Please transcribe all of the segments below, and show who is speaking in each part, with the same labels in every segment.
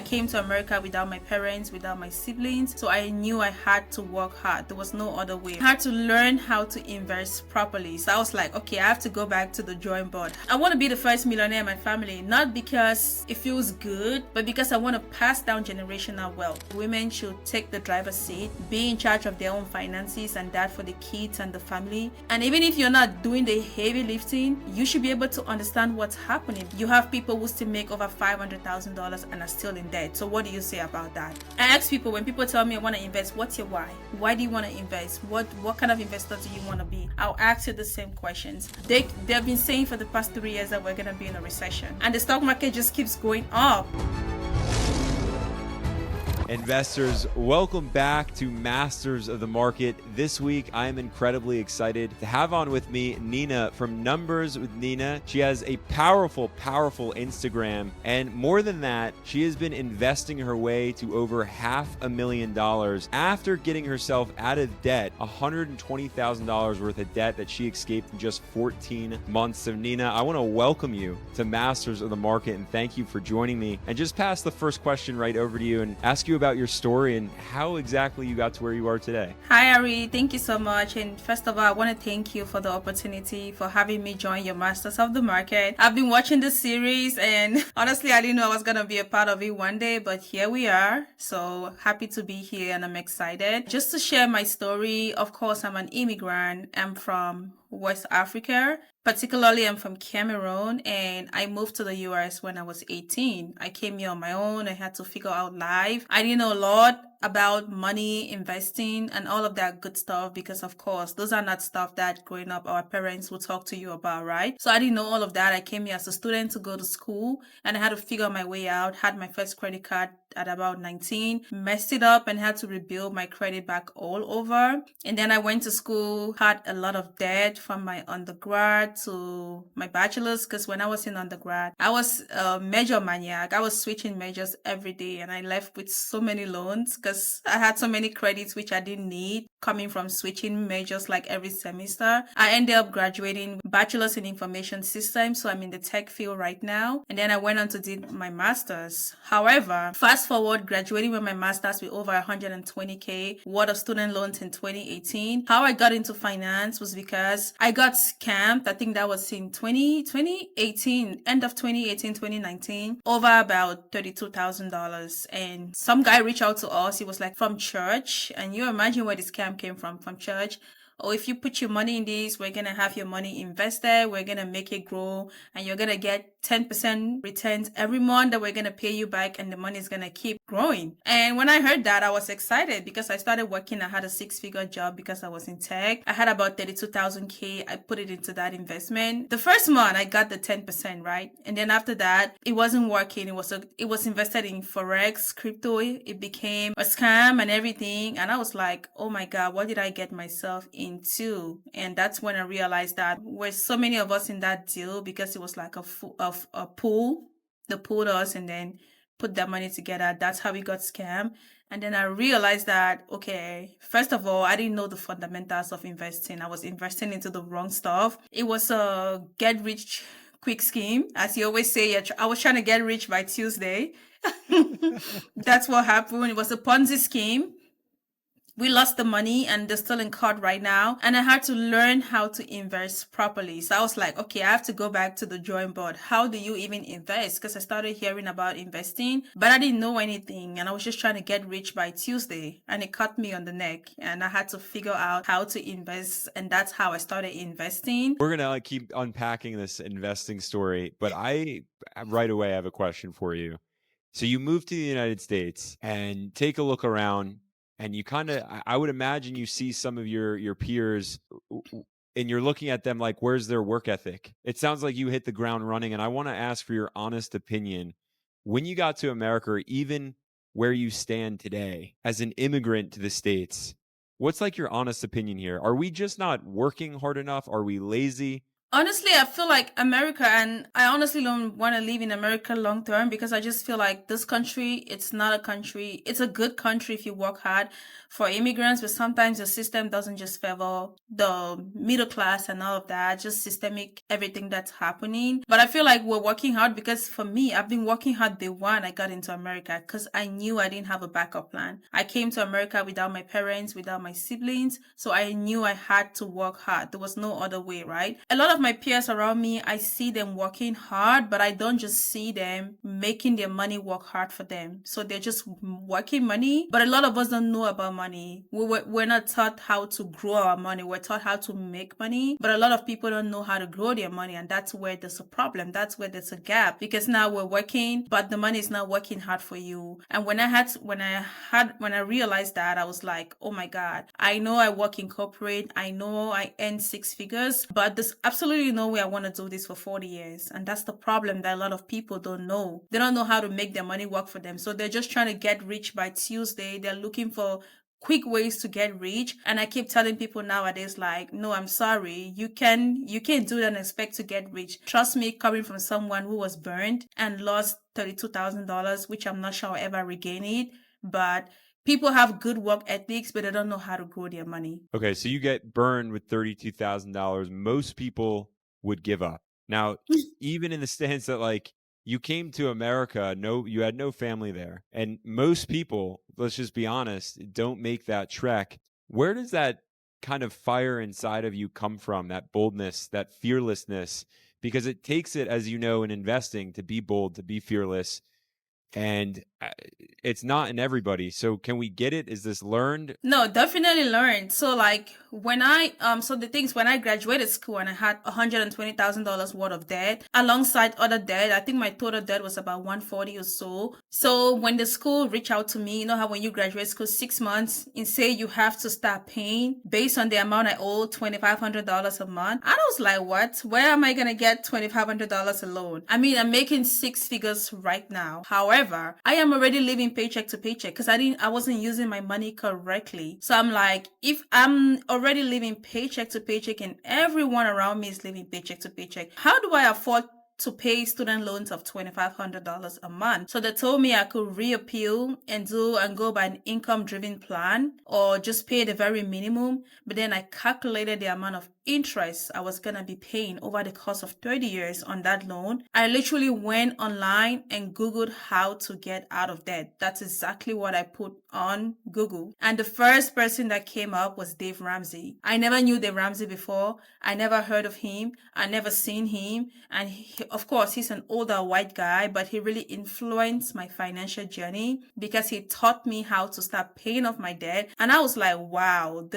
Speaker 1: I came to America without my parents, without my siblings, so I knew I had to work hard. There was no other way. I had to learn how to invest properly. So I was like, okay, I have to go back to the drawing board. I want to be the first millionaire in my family, not because it feels good, but because I want to pass down generational wealth. Women should take the driver's seat, be in charge of their own finances, and that for the kids and the family. And even if you're not doing the heavy lifting, you should be able to understand what's happening. You have people who still make over $500,000 and are still in debt. So what do you say about that? I ask people, when people tell me I want to invest, what's your why? Why do you want to invest? What kind of investor do you want to be? I'll ask you the same questions. They've been saying for the past 3 years that we're going to be in a recession, and the stock market just keeps going up.
Speaker 2: Investors, welcome back to Masters of the Market. This week, I am incredibly excited to have on with me Nina from Numbers with Nina. She has a powerful Instagram. And more than that, she has been investing her way to over $500,000 after getting herself out of debt, $120,000 worth of debt that she escaped in just 14 months. So Nina, I want to welcome you to Masters of the Market and thank you for joining me. And just pass the first question right over to you and ask you about your story and how exactly you got to where you are today.
Speaker 1: Hi, Ari. Thank you so much. And first of all, I want to thank you for the opportunity for having me join your Masters of the Market. I've been watching this series and honestly, I didn't know I was going to be a part of it one day, but here we are. So happy to be here and I'm excited. Just to share my story, of course, I'm an immigrant. I'm from West Africa. Particularly, I'm from Cameroon and I moved to the US when I was 18. I came here on my own. I had to figure out life. I didn't know a lot about money, investing, and all of that good stuff because, of course, those are not stuff that growing up our parents would talk to you about, right? So I didn't know all of that. I came here as a student to go to school and I had to figure my way out. Had my first credit card at about 19, messed it up and had to rebuild my credit back all over. And then I went to school, had a lot of debt from my undergrad to my bachelor's because when I was in undergrad, I was a major maniac. I was switching majors every day and I left with so many loans because I had so many credits which I didn't need coming from switching majors like every semester. I ended up graduating bachelor's in information systems, so I'm in the tech field right now. And then I went on to do my master's. However, fast forward, graduating with my master's with over 120K worth of student loans in 2018. How I got into finance was because I got scammed. I think that was in 2018, end of 2018, 2019, over about $32,000. And some guy reached out to us. He was like from church. And you imagine where the scam came from church. Oh, if you put your money in this, we're going to have your money invested. We're going to make it grow and you're going to get 10% returns every month that we're going to pay you back and the money is going to keep growing. And when I heard that, I was excited because I started working. I had a 6-figure job because I was in tech. I had about 32,000K. I put it into that investment. The first month I got the 10%, right? And then after that, it wasn't working. It was invested in Forex, crypto. It became a scam and everything. And I was like, oh my God, what did I get myself into? And that's when I realized that we're so many of us in that deal because it was like a pool. They pulled us and then put that money together. That's how we got scammed. And then I realized that, okay, first of all, I didn't know the fundamentals of investing. I was investing into the wrong stuff. It was a get rich quick scheme. As you always say, I was trying to get rich by Tuesday. That's what happened. It was a Ponzi scheme. We lost the money and they're still in court right now. And I had to learn how to invest properly. So I was like, okay, I have to go back to the drawing board. How do you even invest? Because I started hearing about investing, but I didn't know anything. And I was just trying to get rich by Tuesday. And it cut me on the neck. And I had to figure out how to invest. And that's how I started investing.
Speaker 2: We're going to keep unpacking this investing story, but I right away have a question for you. So you moved to the United States and take a look around. And you kind of, I would imagine you see some of your peers and you're looking at them like, where's their work ethic? It sounds like you hit the ground running. And I want to ask for your honest opinion. When you got to America, or even where you stand today as an immigrant to the States, what's like your honest opinion here? Are we just not working hard enough? Are we lazy?
Speaker 1: Honestly, I feel like America, and I honestly don't want to live in America long term because I just feel like this country, it's not a country. It's a good country if you work hard for immigrants, but sometimes the system doesn't just favor the middle class and all of that, just systemic everything that's happening. But I feel like we're working hard because for me, I've been working hard day one I got into America because I knew I didn't have a backup plan. I came to America without my parents, without my siblings, so I knew I had to work hard. There was no other way, right? A lot of my peers around me, I see them working hard, but I don't just see them making their money work hard for them. So they're just working money, but a lot of us don't know about money. We're not taught how to grow our money. We're taught how to make money, but a lot of people don't know how to grow their money, and that's where there's a problem. That's where there's a gap because now we're working, but the money is not working hard for you. And when I realized that, I was like, oh my God, I know I work in corporate. I know I earn six figures, but there's absolutely no way I want to do this for 40 years. And that's the problem that a lot of people don't know. They don't know how to make their money work for them. So they're just trying to get rich by Tuesday. They're looking for quick ways to get rich, and I keep telling people nowadays, like, no, I'm sorry, you can't do that and expect to get rich. Trust me, coming from someone who was burned and lost $32,000, which I'm not sure I'll ever regain it, but people have good work ethics, but they don't know how to grow their money.
Speaker 2: Okay, so you get burned with $32,000. Most people would give up. Now, even in the stance that like you came to America, you had no family there, and most people, let's just be honest, don't make that trek. Where does that kind of fire inside of you come from? That boldness, that fearlessness, because it takes it, as you know, in investing to be bold, to be fearless, and it's not in everybody. So can we get it? Is this learned?
Speaker 1: No, definitely learned. So like when so the things when I graduated school and I had $120,000 worth of debt alongside other debt, I think my total debt was about 140 or so. So when the school reached out to me, you know how when you graduate school 6 months and say you have to start paying based on the amount I owe, $2,500 a month. I was like, what? Where am I gonna get $2,500 a loan? I mean, I'm making six figures right now. However, I am already living paycheck to paycheck because I wasn't using my money correctly. So I'm like, if I'm already living paycheck to paycheck and everyone around me is living paycheck to paycheck, how do I afford to pay student loans of $2,500 a month? So they told me I could reappeal and go by an income driven plan or just pay the very minimum. But then I calculated the amount of interest I was gonna be paying over the course of 30 years on that loan. I literally went online and Googled how to get out of debt. That's exactly what I put on Google. And the first person that came up was Dave Ramsey. I never knew Dave Ramsey before. I never heard of him. I never seen him. And of course, he's an older white guy, but he really influenced my financial journey because he taught me how to start paying off my debt. And I was like, wow,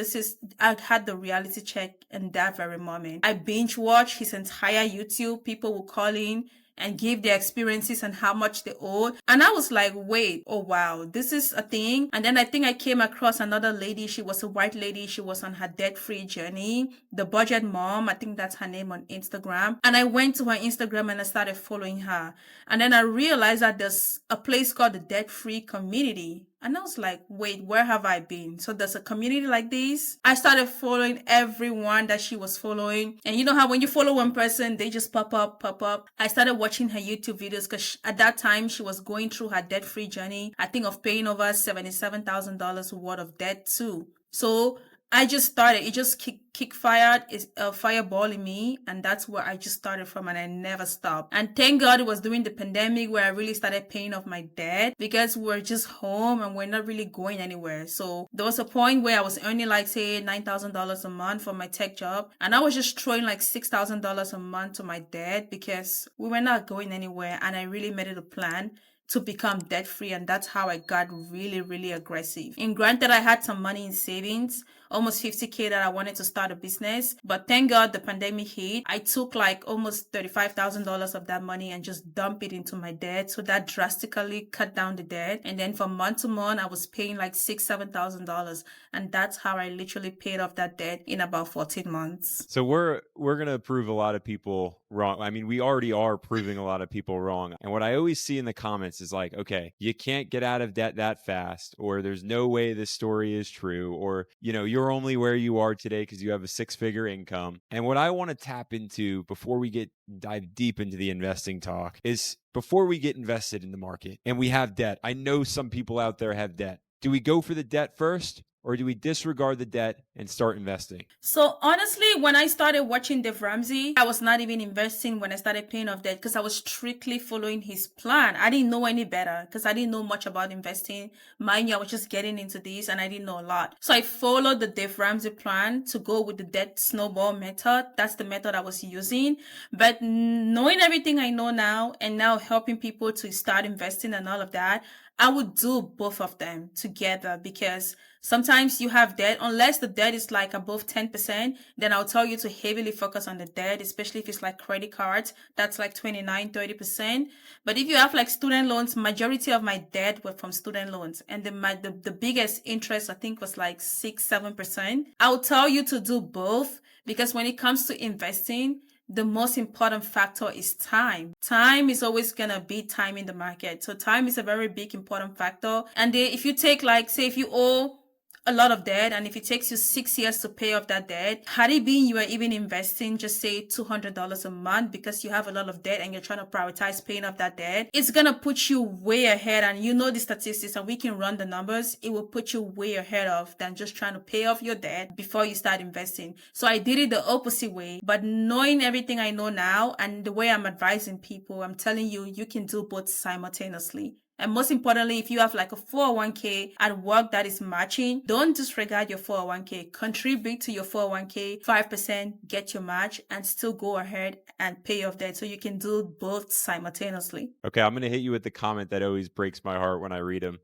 Speaker 1: I had the reality check in that very moment. I binge watched his entire YouTube. People would call in and give their experiences and how much they owed. And I was like, wait, oh wow, this is a thing. And then I think I came across another lady. She was a white lady. She was on her debt-free journey. The Budget Mom, I think that's her name on Instagram. And I went to her Instagram and I started following her. And then I realized that there's a place called the Debt-Free Community. And I was like, wait, where have I been? So there's a community like this. I started following everyone that she was following. And you know how when you follow one person, they just pop up. I started watching her YouTube videos because at that time she was going through her debt-free journey. I think of paying over $77,000 worth of debt too. So I just started. It just fired a fireball in me, and that's where I just started from, and I never stopped. And thank God it was during the pandemic where I really started paying off my debt because we're just home and we're not really going anywhere. So there was a point where I was earning like say $9,000 a month for my tech job, and I was just throwing like $6,000 a month to my debt because we were not going anywhere, and I really made it a plan to become debt free, and that's how I got really, really aggressive. And granted, I had some money in savings, almost 50K that I wanted to start a business, but thank God the pandemic hit. I took like almost $35,000 of that money and just dumped it into my debt, so that drastically cut down the debt. And then from month to month, I was paying like $6,000-$7,000, and that's how I literally paid off that debt in about 14 months.
Speaker 2: So we're gonna prove a lot of people wrong. I mean, we already are proving a lot of people wrong. And what I always see in the comments, is like, okay, you can't get out of debt that fast, or there's no way this story is true, or, you're only where you are today because you have a 6-figure income. And what I want to tap into before we dive deep into the investing talk is, before we get invested in the market and we have debt, I know some people out there have debt. Do we go for the debt first, or do we disregard the debt and start investing?
Speaker 1: So honestly, when I started watching Dave Ramsey, I was not even investing when I started paying off debt because I was strictly following his plan. I didn't know any better because I didn't know much about investing. Mind you, I was just getting into this and I didn't know a lot. So I followed the Dave Ramsey plan to go with the debt snowball method. That's the method I was using. But knowing everything I know now and now helping people to start investing and all of that, I would do both of them together because sometimes you have debt, unless the debt is like above 10%, then I'll tell you to heavily focus on the debt, especially if it's like credit cards, that's like 29-30%. But if you have like student loans, majority of my debt were from student loans. And the biggest interest I think was like 6-7%. I'll tell you to do both because when it comes to investing, the most important factor is time. Time is always gonna be time in the market. So time is a very big important factor. And if you take like, say if you owe a lot of debt and if it takes you 6 years to pay off that debt, had it been you are even investing just say $200 a month because you have a lot of debt and you're trying to prioritize paying off that debt, it's gonna put you way ahead. And you know the statistics and we can run the numbers. It will put you way ahead of than just trying to pay off your debt before you start investing. So I did it the opposite way, but knowing everything I know now and the way I'm advising people, I'm telling you, you can do both simultaneously. And most importantly, if you have like a 401k at work that is matching, don't disregard your 401k. Contribute to your 401k 5%, get your match, and still go ahead and pay off debt so you can do both simultaneously.
Speaker 2: Okay, I'm going to hit you with the comment that always breaks my heart when I read them.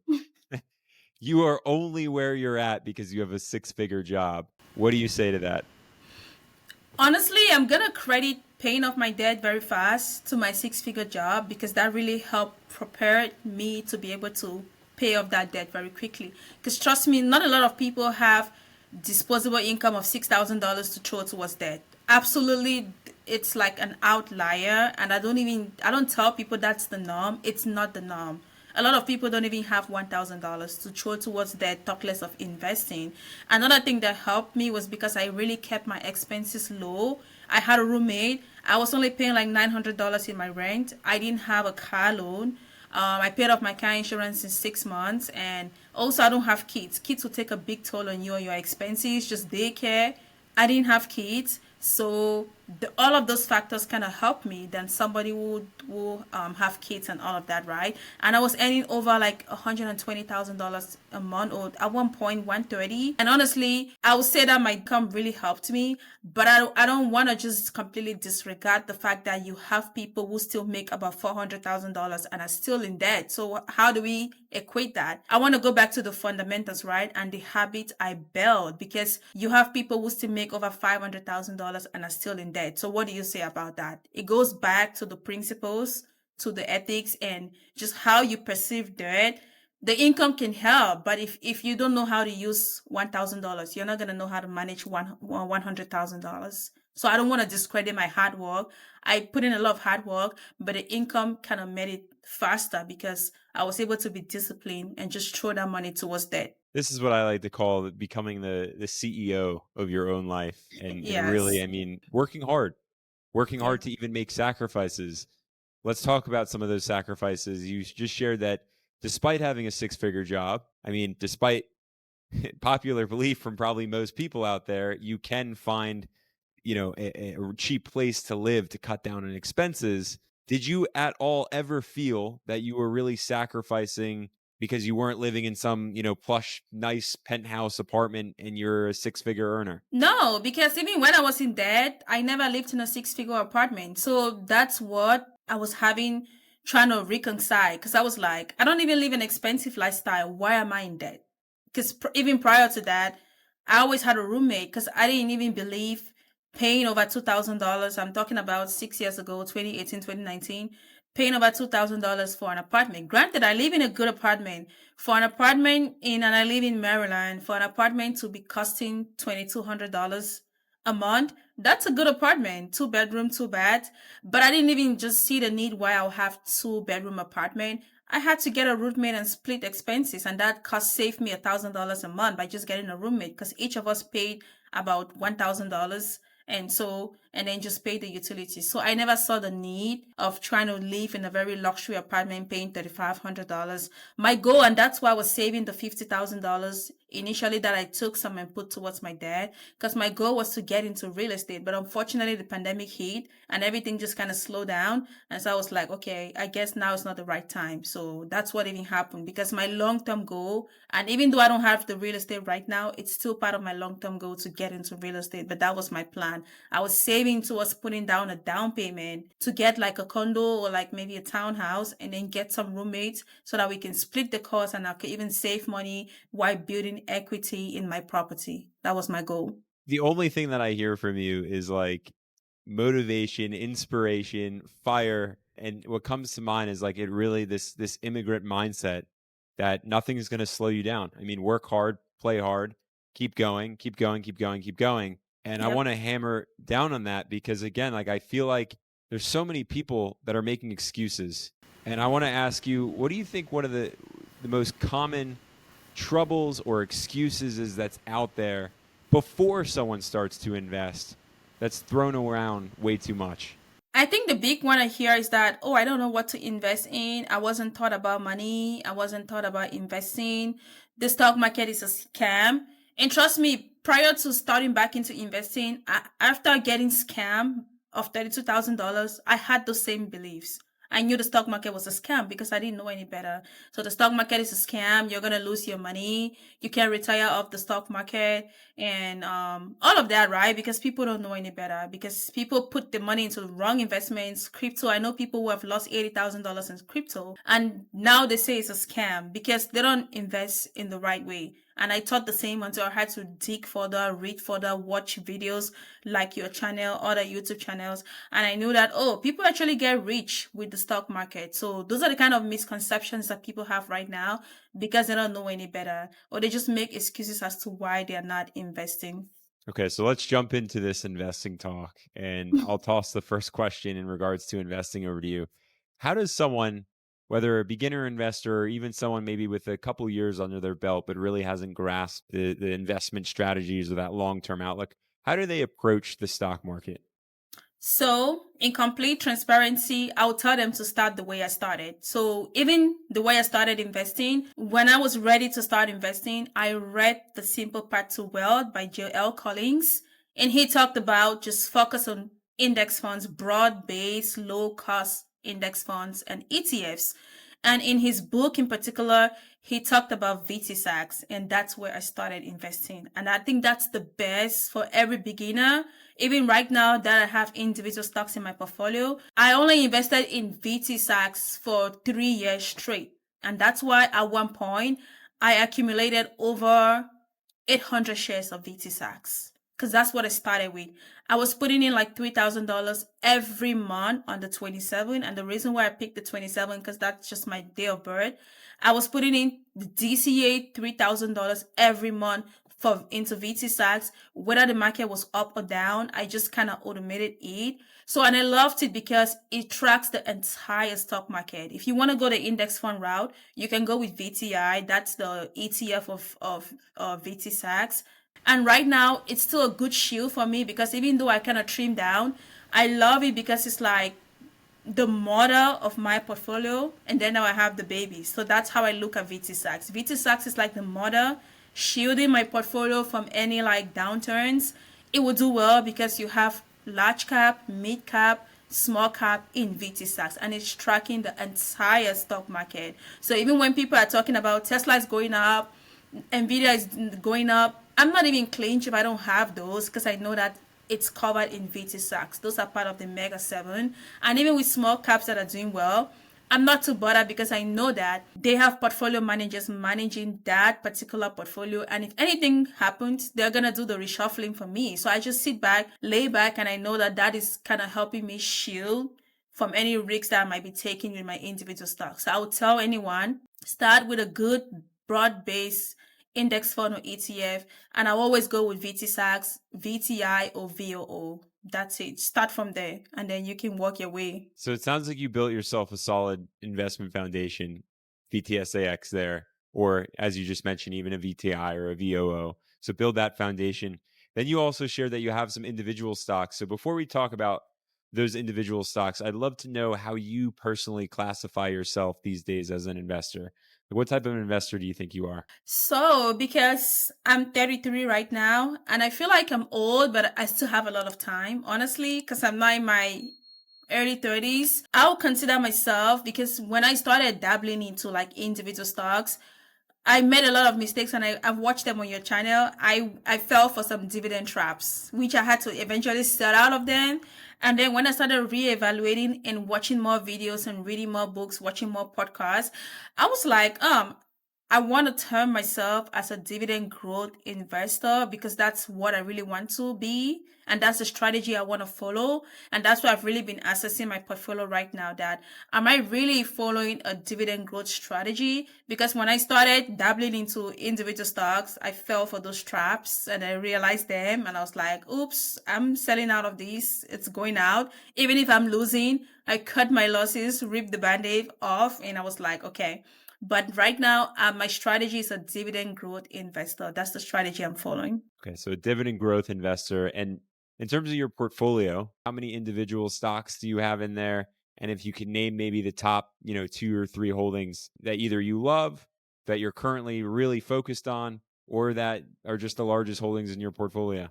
Speaker 2: You are only where you're at because you have a 6-figure job. What do you say to that?
Speaker 1: Honestly, I'm going to credit paying off my debt very fast to my 6-figure job because that really helped prepare me to be able to pay off that debt very quickly. Because trust me, not a lot of people have disposable income of $6,000 to throw towards debt. Absolutely, it's like an outlier, and I don't tell people that's the norm. It's not the norm. A lot of people don't even have $1,000 to throw towards debt, talk less of investing. Another thing that helped me was because I really kept my expenses low. I had a roommate. I was only paying like $900 in my rent. I didn't have a car loan. I paid off my car insurance in 6 months. And also, I don't have kids. Kids will take a big toll on you and your expenses, just daycare. I didn't have kids. So all of those factors kind of helped me than somebody would have kids and all of that, right? And I was earning over like $120,000 a month, or at one point 130. And honestly, I would say that my income really helped me, but I don't want to just completely disregard the fact that you have people who still make about $400,000 and are still in debt. So how do we equate that? I want to go back to the fundamentals, right? And the habit I built, because you have people who still make over $500,000 and are still in debt. So what do you say about that? It goes back to the principles, to the ethics, and just how you perceive debt. The income can help, but if you don't know how to use $1,000, you're not going to know how to manage $100,000. So I don't want to discredit my hard work. I put in a lot of hard work, but the income kind of made it faster because I was able to be disciplined and just throw that money towards debt.
Speaker 2: This is what I like to call becoming the CEO of your own life. And really, I mean, working hard to even make sacrifices. Let's talk about some of those sacrifices. You just shared that despite having a 6-figure job, I mean, despite popular belief from probably most people out there, you can find, a cheap place to live to cut down on expenses. Did you at all ever feel that you were really sacrificing because you weren't living in some, plush, nice penthouse apartment and you're a 6-figure earner?
Speaker 1: No, because even when I was in debt, I never lived in a 6-figure apartment. So that's what I was trying to reconcile. Because I was like, I don't even live an expensive lifestyle. Why am I in debt? Because even prior to that, I always had a roommate because I didn't even believe paying over $2,000. I'm talking about 6 years ago, 2018, 2019. Paying over $2,000 for an apartment. Granted, I live in a good apartment. For an apartment and I live in Maryland, for an apartment to be costing $2,200 a month, that's a good apartment. 2-bedroom, 2 baths. But I didn't even just see the need why I'll have 2-bedroom apartment. I had to get a roommate and split expenses, and that cost saved me $1,000 a month by just getting a roommate because each of us paid about $1,000, and then just pay the utilities. So I never saw the need of trying to live in a very luxury apartment paying $3,500. My goal, and that's why I was saving the $50,000 initially that I took some and put towards my dad, because my goal was to get into real estate. But unfortunately, the pandemic hit and everything just kind of slowed down. And so I was like, okay, I guess now is not the right time. So that's what even happened, because my long term goal, and even though I don't have the real estate right now, it's still part of my long term goal to get into real estate. But that was my plan. I was saving towards putting down a down payment to get like a condo or like maybe a townhouse, and then get some roommates so that we can split the cost and I could even save money while building equity in my property. That was my goal.
Speaker 2: The only thing that I hear from you is like motivation, inspiration, fire, and what comes to mind is like it really this immigrant mindset that nothing is going to slow you down. I mean, work hard, play hard, keep going, keep going, keep going, keep going. And I
Speaker 1: Yep.
Speaker 2: want to hammer down on that because again, like I feel like there's so many people that are making excuses. And I want to ask you, what do you think one of the most common troubles or excuses is that's out there before someone starts to invest that's thrown around way too much?
Speaker 1: I think the big one I hear is that, oh, I don't know what to invest in. I wasn't taught about money. I wasn't taught about investing. The stock market is a scam. And trust me, prior to starting back into investing, after getting scammed of $32,000, I had those same beliefs. I knew the stock market was a scam because I didn't know any better. So the stock market is a scam. You're gonna lose your money. You can't retire off the stock market, and all of that, right? Because people don't know any better. Because people put the money into the wrong investments, crypto. I know people who have lost $80,000 in crypto, and now they say it's a scam because they don't invest in the right way. And I thought the same until I had to dig further, read further, watch videos like your channel, other YouTube channels. And I knew that, oh, people actually get rich with the stock market. So those are the kind of misconceptions that people have right now because they don't know any better, or they just make excuses as to why they are not investing.
Speaker 2: Okay, so let's jump into this investing talk. And I'll toss the first question in regards to investing over to you. How does someone, whether a beginner investor or even someone maybe with a couple years under their belt, but really hasn't grasped the investment strategies or that long term outlook, how do they approach the stock market?
Speaker 1: So, in complete transparency, I would tell them to start the way I started. So, even the way I started investing, when I was ready to start investing, I read The Simple Path to Wealth by J.L. Collins. And he talked about just focus on index funds, broad based, low cost index funds, and ETFs. And in his book in particular, he talked about VT stocks, and that's where I started investing. And I think that's the best for every beginner. Even right now that I have individual stocks in my portfolio, I only invested in VT stocks for 3 years straight. And that's why at one point I accumulated over 800 shares of VT stocks, because that's what I started with. I was putting in like $3,000 every month on the 27th. And the reason why I picked the 27th, because that's just my day of birth. I was putting in the DCA $3,000 every month for into VT stocks, whether the market was up or down. I just kind of automated it. So, and I loved it because it tracks the entire stock market. If you want to go the index fund route, you can go with VTI. That's the ETF of VT stocks. And right now, it's still a good shield for me because even though I kind of trim down, I love it because it's like the mother of my portfolio, and then now I have the baby. So that's how I look at VT stocks. VT stocks is like the mother, shielding my portfolio from any like downturns. It will do well because you have large cap, mid cap, small cap in VT stocks, and it's tracking the entire stock market. So even when people are talking about Tesla is going up, Nvidia is going up, I'm not even clinch if I don't have those because I know that it's covered in VT stocks. Those are part of the Mega 7. And even with small caps that are doing well, I'm not too bothered because I know that they have portfolio managers managing that particular portfolio. And if anything happens, they're going to do the reshuffling for me. So I just sit back, lay back, and I know that that is kind of helping me shield from any risks that I might be taking with my individual stocks. So I would tell anyone, start with a good broad base index fund or ETF, and I always go with VT stocks, VTI, or VOO. That's it. Start from there, and then you can work your way.
Speaker 2: So it sounds like you built yourself a solid investment foundation. VTSAX there, or as you just mentioned, even a VTI or a VOO. So build that foundation. Then you also shared that you have some individual stocks. So before we talk about those individual stocks, I'd love to know how you personally classify yourself these days as an investor. What type of investor do you think you are?
Speaker 1: So, because I'm 33 right now, and I feel like I'm old, but I still have a lot of time, honestly, because I'm not in my early 30s. I'll consider myself, because when I started dabbling into like individual stocks, I made a lot of mistakes, and I've watched them on your channel. I fell for some dividend traps, which I had to eventually sell out of them. And then when I started reevaluating and watching more videos and reading more books, watching more podcasts, I was like, I want to term myself as a dividend growth investor, because that's what I really want to be. And that's the strategy I want to follow. And that's why I've really been assessing my portfolio right now, that am I really following a dividend growth strategy? Because when I started dabbling into individual stocks, I fell for those traps and I realized them. And I was like, oops, I'm selling out of these. It's going out. Even if I'm losing, I cut my losses, ripped the band-aid off. And I was like, okay. But right now, my strategy is a dividend growth investor. That's the strategy I'm following.
Speaker 2: Okay, so a dividend growth investor. And in terms of your portfolio, how many individual stocks do you have in there? And if you could name maybe the top, 2 or 3 holdings that either you love, that you're currently really focused on, or that are just the largest holdings in your portfolio.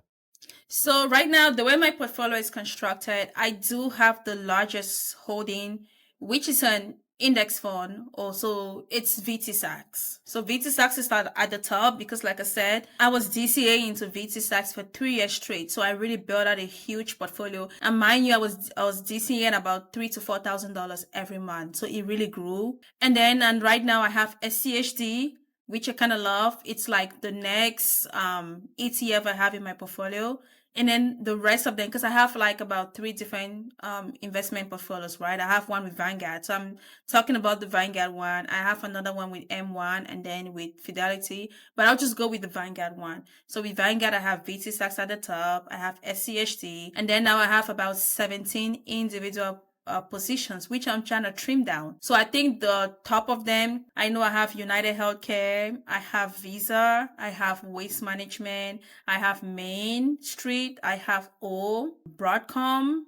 Speaker 1: So right now, the way my portfolio is constructed, I do have the largest holding, which is an index fund. Also, it's VT-SAX. So VT-SAX is at the top because, like I said, I was DCA into VT-SAX for 3 years straight. So I really built out a huge portfolio. And mind you, I was DCAing about $3,000 to $4,000 every month. So it really grew. And right now I have SCHD, which I kind of love. It's like the next ETF I have in my portfolio. And then the rest of them, because I have like about 3 different investment portfolios, right? I have one with Vanguard. So I'm talking about the Vanguard one. I have another one with M1 and then with Fidelity. But I'll just go with the Vanguard one. So with Vanguard, I have VT-SAX at the top. I have SCHD. And then now I have about 17 individual positions, which I'm trying to trim down. So I think the top of them, I know I have United Healthcare, I have Visa, I have Waste Management, I have Main Street, I have Broadcom,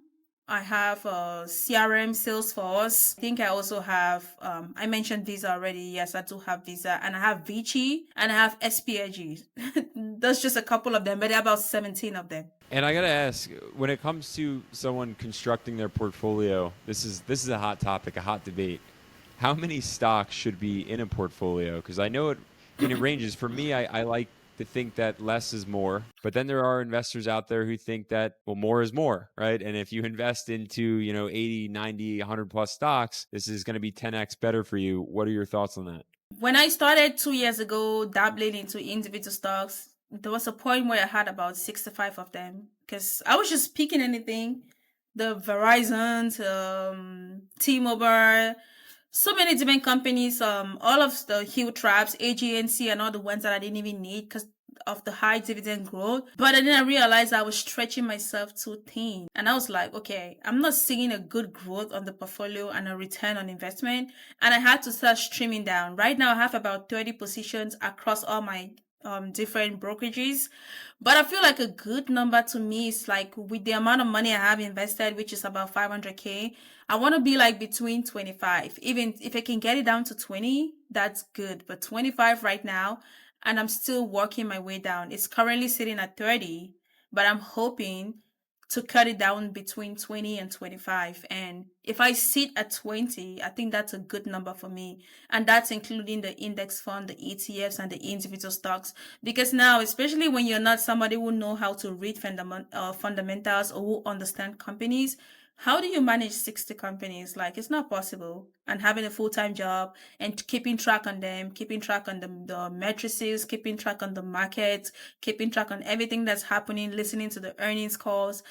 Speaker 1: I have CRM Salesforce. I think I also have, I mentioned Visa already. Yes, I do have Visa. And I have Vici and I have SPAG. That's just a couple of them, but there are about 17 of them.
Speaker 2: And I got to ask, when it comes to someone constructing their portfolio, this is a hot topic, a hot debate. How many stocks should be in a portfolio? Because I know it ranges. For me, I like to think that less is more, but then there are investors out there who think that, well, more is more, right? And if you invest into, 80, 90, 100 plus stocks, this is going to be 10x better for you. What are your thoughts on that?
Speaker 1: When I started 2 years ago dabbling into individual stocks, there was a point where I had about 65 of them because I was just picking anything. The Verizon, T-Mobile, so many different companies, all of the huge traps, AGNC, and all the ones that I didn't even need because of the high dividend growth. But then I realized I was stretching myself too thin. And I was like, okay, I'm not seeing a good growth on the portfolio and a return on investment. And I had to start trimming down. Right now, I have about 30 positions across all my different brokerages. But I feel like a good number to me is like with the amount of money I have invested, which is about 500K, I want to be like between 25. Even if I can get it down to 20, that's good. But 25 right now, and I'm still working my way down. It's currently sitting at 30, but I'm hoping to cut it down between 20 and 25. And if I sit at 20, I think that's a good number for me. And that's including the index fund, the ETFs, and the individual stocks. Because now, especially when you're not somebody who know how to read fundamentals or who understand companies, how do you manage 60 companies? Like, it's not possible. And having a full-time job and keeping track on them, keeping track on the matrices, keeping track on the market, keeping track on everything that's happening, listening to the earnings calls,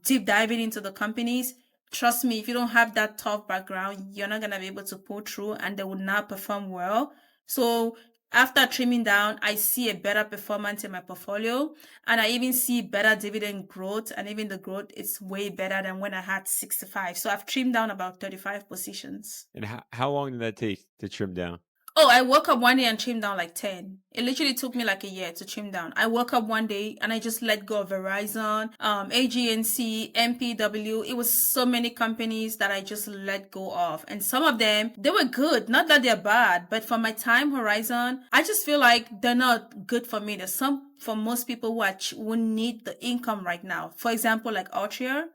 Speaker 1: deep diving into the companies. Trust me, if you don't have that tough background, you're not going to be able to pull through and they will not perform well. So After trimming down, I see a better performance in my portfolio, and I even see better dividend growth, and even the growth is way better than when I had 65. So I've trimmed down about 35 positions.
Speaker 2: And how long did that take to trim down?
Speaker 1: Oh, I woke up one day and trimmed down like 10. It literally took me like a year to trim down. I woke up one day and I just let go of Verizon, AGNC, MPW. It was so many companies that I just let go of. And some of them, they were good. Not that they're bad, but for my time horizon, I just feel like they're not good for me. There's some for most people who need the income right now. For example, like Altria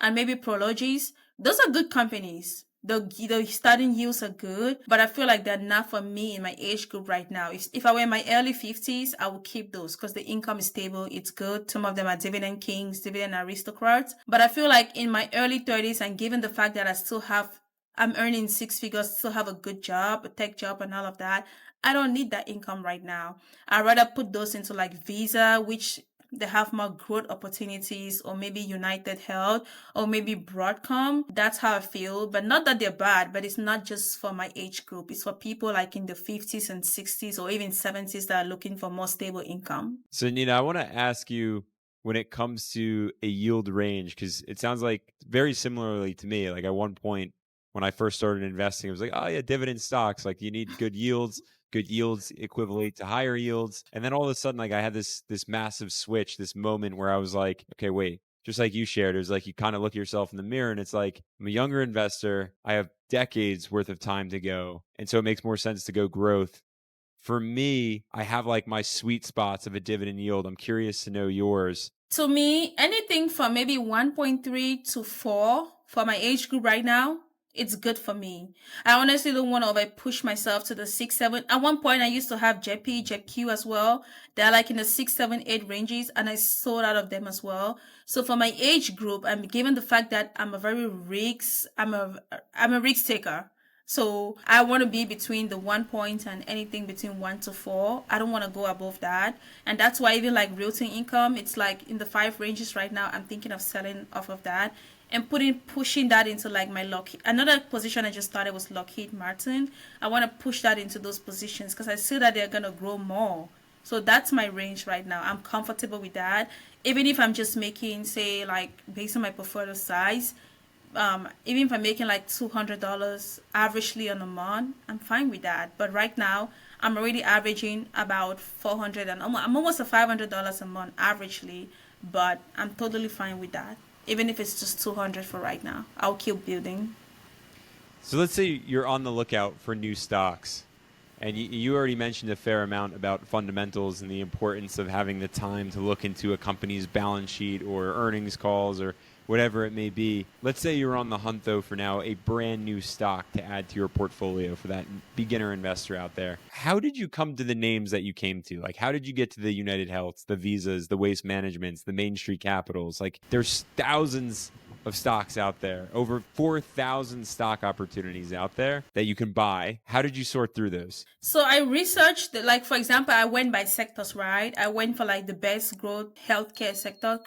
Speaker 1: and maybe Prologis. Those are good companies. The starting yields are good, but I feel like they're not for me in my age group right now. If I were in my early 50s, I would keep those because the income is stable. It's good. Some of them are dividend kings, dividend aristocrats. But I feel like in my early 30s, and given the fact that I'm earning six figures, still have a good job, a tech job and all of that, I don't need that income right now. I'd rather put those into like Visa, which they have more growth opportunities, or maybe United Health, or maybe Broadcom. That's how I feel. But not that they're bad, but it's not just for my age group. It's for people like in the 50s and 60s or even 70s that are looking for more stable income.
Speaker 2: So, Nina, I want to ask you when it comes to a yield range, because it sounds like very similarly to me. Like at one point when I first started investing, it was like, oh, yeah, dividend stocks. Like you need good yields. Good yields equivalent to higher yields. And then all of a sudden, like I had this massive switch, this moment where I was like, okay, wait, just like you shared, it was like you kind of look at yourself in the mirror and it's like, I'm a younger investor. I have decades worth of time to go. And so it makes more sense to go growth. For me, I have like my sweet spots of a dividend yield. I'm curious to know yours.
Speaker 1: To me, anything from maybe 1.3 to 4 for my age group right now, it's good for me. I honestly don't want to over push myself to the 6, 7. At one point, I used to have JP, JQ as well. They're like in the 6, 7, 8 ranges, and I sold out of them as well. So for my age group, and given the fact that I'm a risk taker. So I want to be between the 1 point and anything between 1 to 4. I don't want to go above that. And that's why even like realty income, it's like in the 5 ranges right now. I'm thinking of selling off of that and pushing that into like my Lockheed. Another position I just started was Lockheed Martin. I want to push that into those positions because I see that they're going to grow more. So that's my range right now. I'm comfortable with that. Even if I'm just making, say, like based on my portfolio size, even if I'm making like $200 averagely on a month, I'm fine with that. But right now, I'm already averaging about $400 and I'm almost at $500 a month averagely, but I'm totally fine with that. Even if it's just 200 for right now, I'll keep building.
Speaker 2: So let's say you're on the lookout for new stocks. And you already mentioned a fair amount about fundamentals and the importance of having the time to look into a company's balance sheet or earnings calls or whatever it may be. Let's say you're on the hunt, though, for now a brand new stock to add to your portfolio for that beginner investor out there. How did you come to the names that you came to? Like, how did you get to the United Healths, the Visas, the Waste Managements, the Main Street Capitals? Like, there's thousands of stocks out there, over 4,000 stock opportunities out there that you can buy. How did you sort through those?
Speaker 1: So I researched, like, for example, I went by sectors, right? I went for like the best growth healthcare sector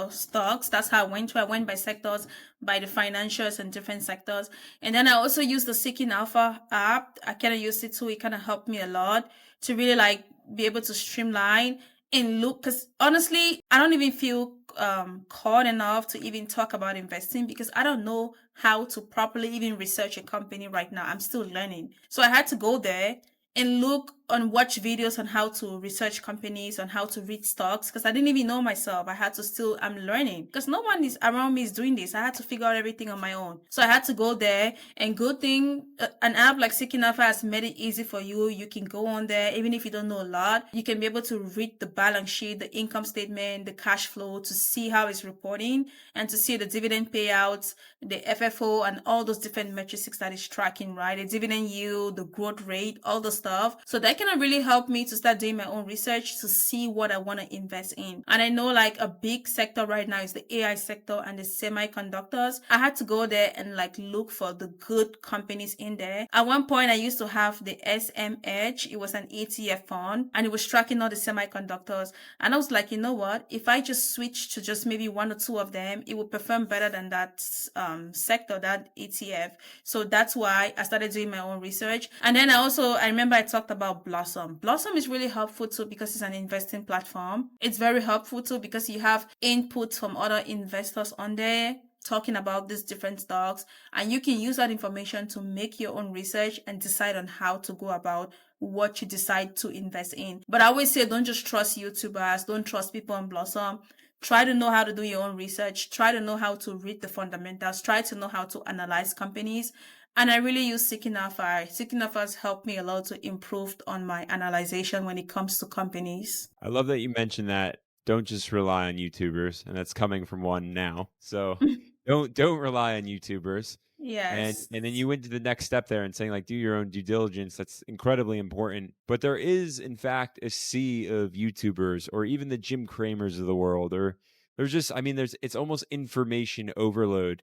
Speaker 1: stocks. That's how I went to. I went by sectors, by the financials and different sectors. And then I also used the Seeking Alpha app. I kind of used it too. It kind of helped me a lot to really like be able to streamline and look, because honestly, I don't even feel caught enough to even talk about investing because I don't know how to properly even research a company right now. I'm still learning. So I had to go there and look and watch videos on how to research companies, on how to read stocks, because I didn't even know myself. I'm learning because no one is around me is doing this. I had to figure out everything on my own. So I had to go there, and good thing, an app like Seeking Alpha has made it easy for you. You can go on there, even if you don't know a lot, you can be able to read the balance sheet, the income statement, the cash flow to see how it's reporting and to see the dividend payouts, the FFO, and all those different metrics that it's tracking, right? The dividend yield, the growth rate, all the stuff. So that can really help me to start doing my own research to see what I want to invest in. And I know like a big sector right now is the AI sector and the semiconductors. I had to go there and like look for the good companies in there. At one point, I used to have the SMH. It was an ETF fund and it was tracking all the semiconductors. And I was like, you know what? If I just switch to just maybe one or two of them, it would perform better than that sector, that ETF. So that's why I started doing my own research. And then I remember remember I talked about Blossom. Blossom is really helpful too because it's an investing platform. It's very helpful too because you have input from other investors on there talking about these different stocks, and you can use that information to make your own research and decide on how to go about what you decide to invest in. But I always say don't just trust YouTubers, don't trust people on Blossom. Try to know how to do your own research, try to know how to read the fundamentals, try to know how to analyze companies. And I really use Seeking Alpha. Seeking Alpha has helped me a lot to improve on my analyzation when it comes to companies.
Speaker 2: I love that you mentioned that. Don't just rely on YouTubers, and that's coming from one now. So don't rely on YouTubers. And
Speaker 1: Yes.
Speaker 2: then you went to the next step there and saying like do your own due diligence. That's incredibly important. But there is in fact a sea of YouTubers or even the Jim Cramers of the world, or there's just there's it's almost information overload.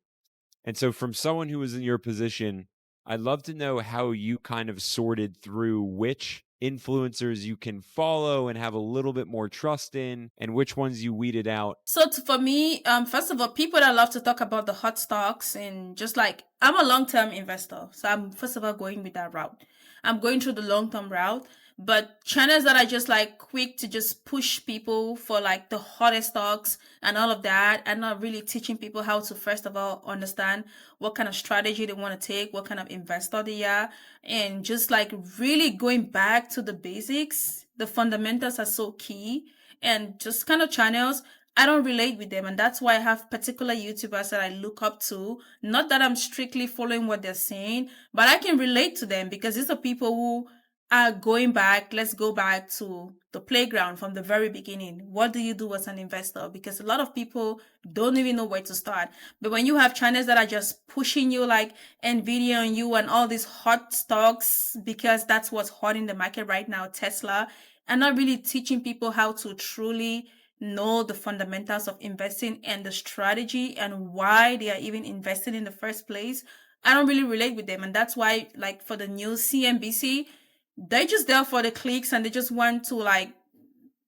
Speaker 2: And so from someone who was in your position, I'd love to know how you kind of sorted through which influencers you can follow and have a little bit more trust in and which ones you weeded out.
Speaker 1: So for me, first of all, people that love to talk about the hot stocks and just like I'm a long-term investor, so I'm first of all going with that route. I'm going through the long-term route, but channels that are just like quick to just push people for like the hottest stocks and all of that, and not really teaching people how to first of all understand what kind of strategy they want to take, what kind of investor they are, and just like really going back to the basics. The fundamentals are so key, and just kind of channels I don't relate with them. And that's why I have particular YouTubers that I look up to. Not that I'm strictly following what they're saying, but I can relate to them because these are people who are going back. Let's go back to the playground from the very beginning. What do you do as an investor? Because a lot of people don't even know where to start. But when you have channels that are just pushing you like Nvidia on you and all these hot stocks, because that's what's hot in the market right now, Tesla, and not really teaching people how to truly know the fundamentals of investing and the strategy and why they are even investing in the first place, I don't really relate with them. And that's why, like, for the news, CNBC, they just there for the clicks and they just want to like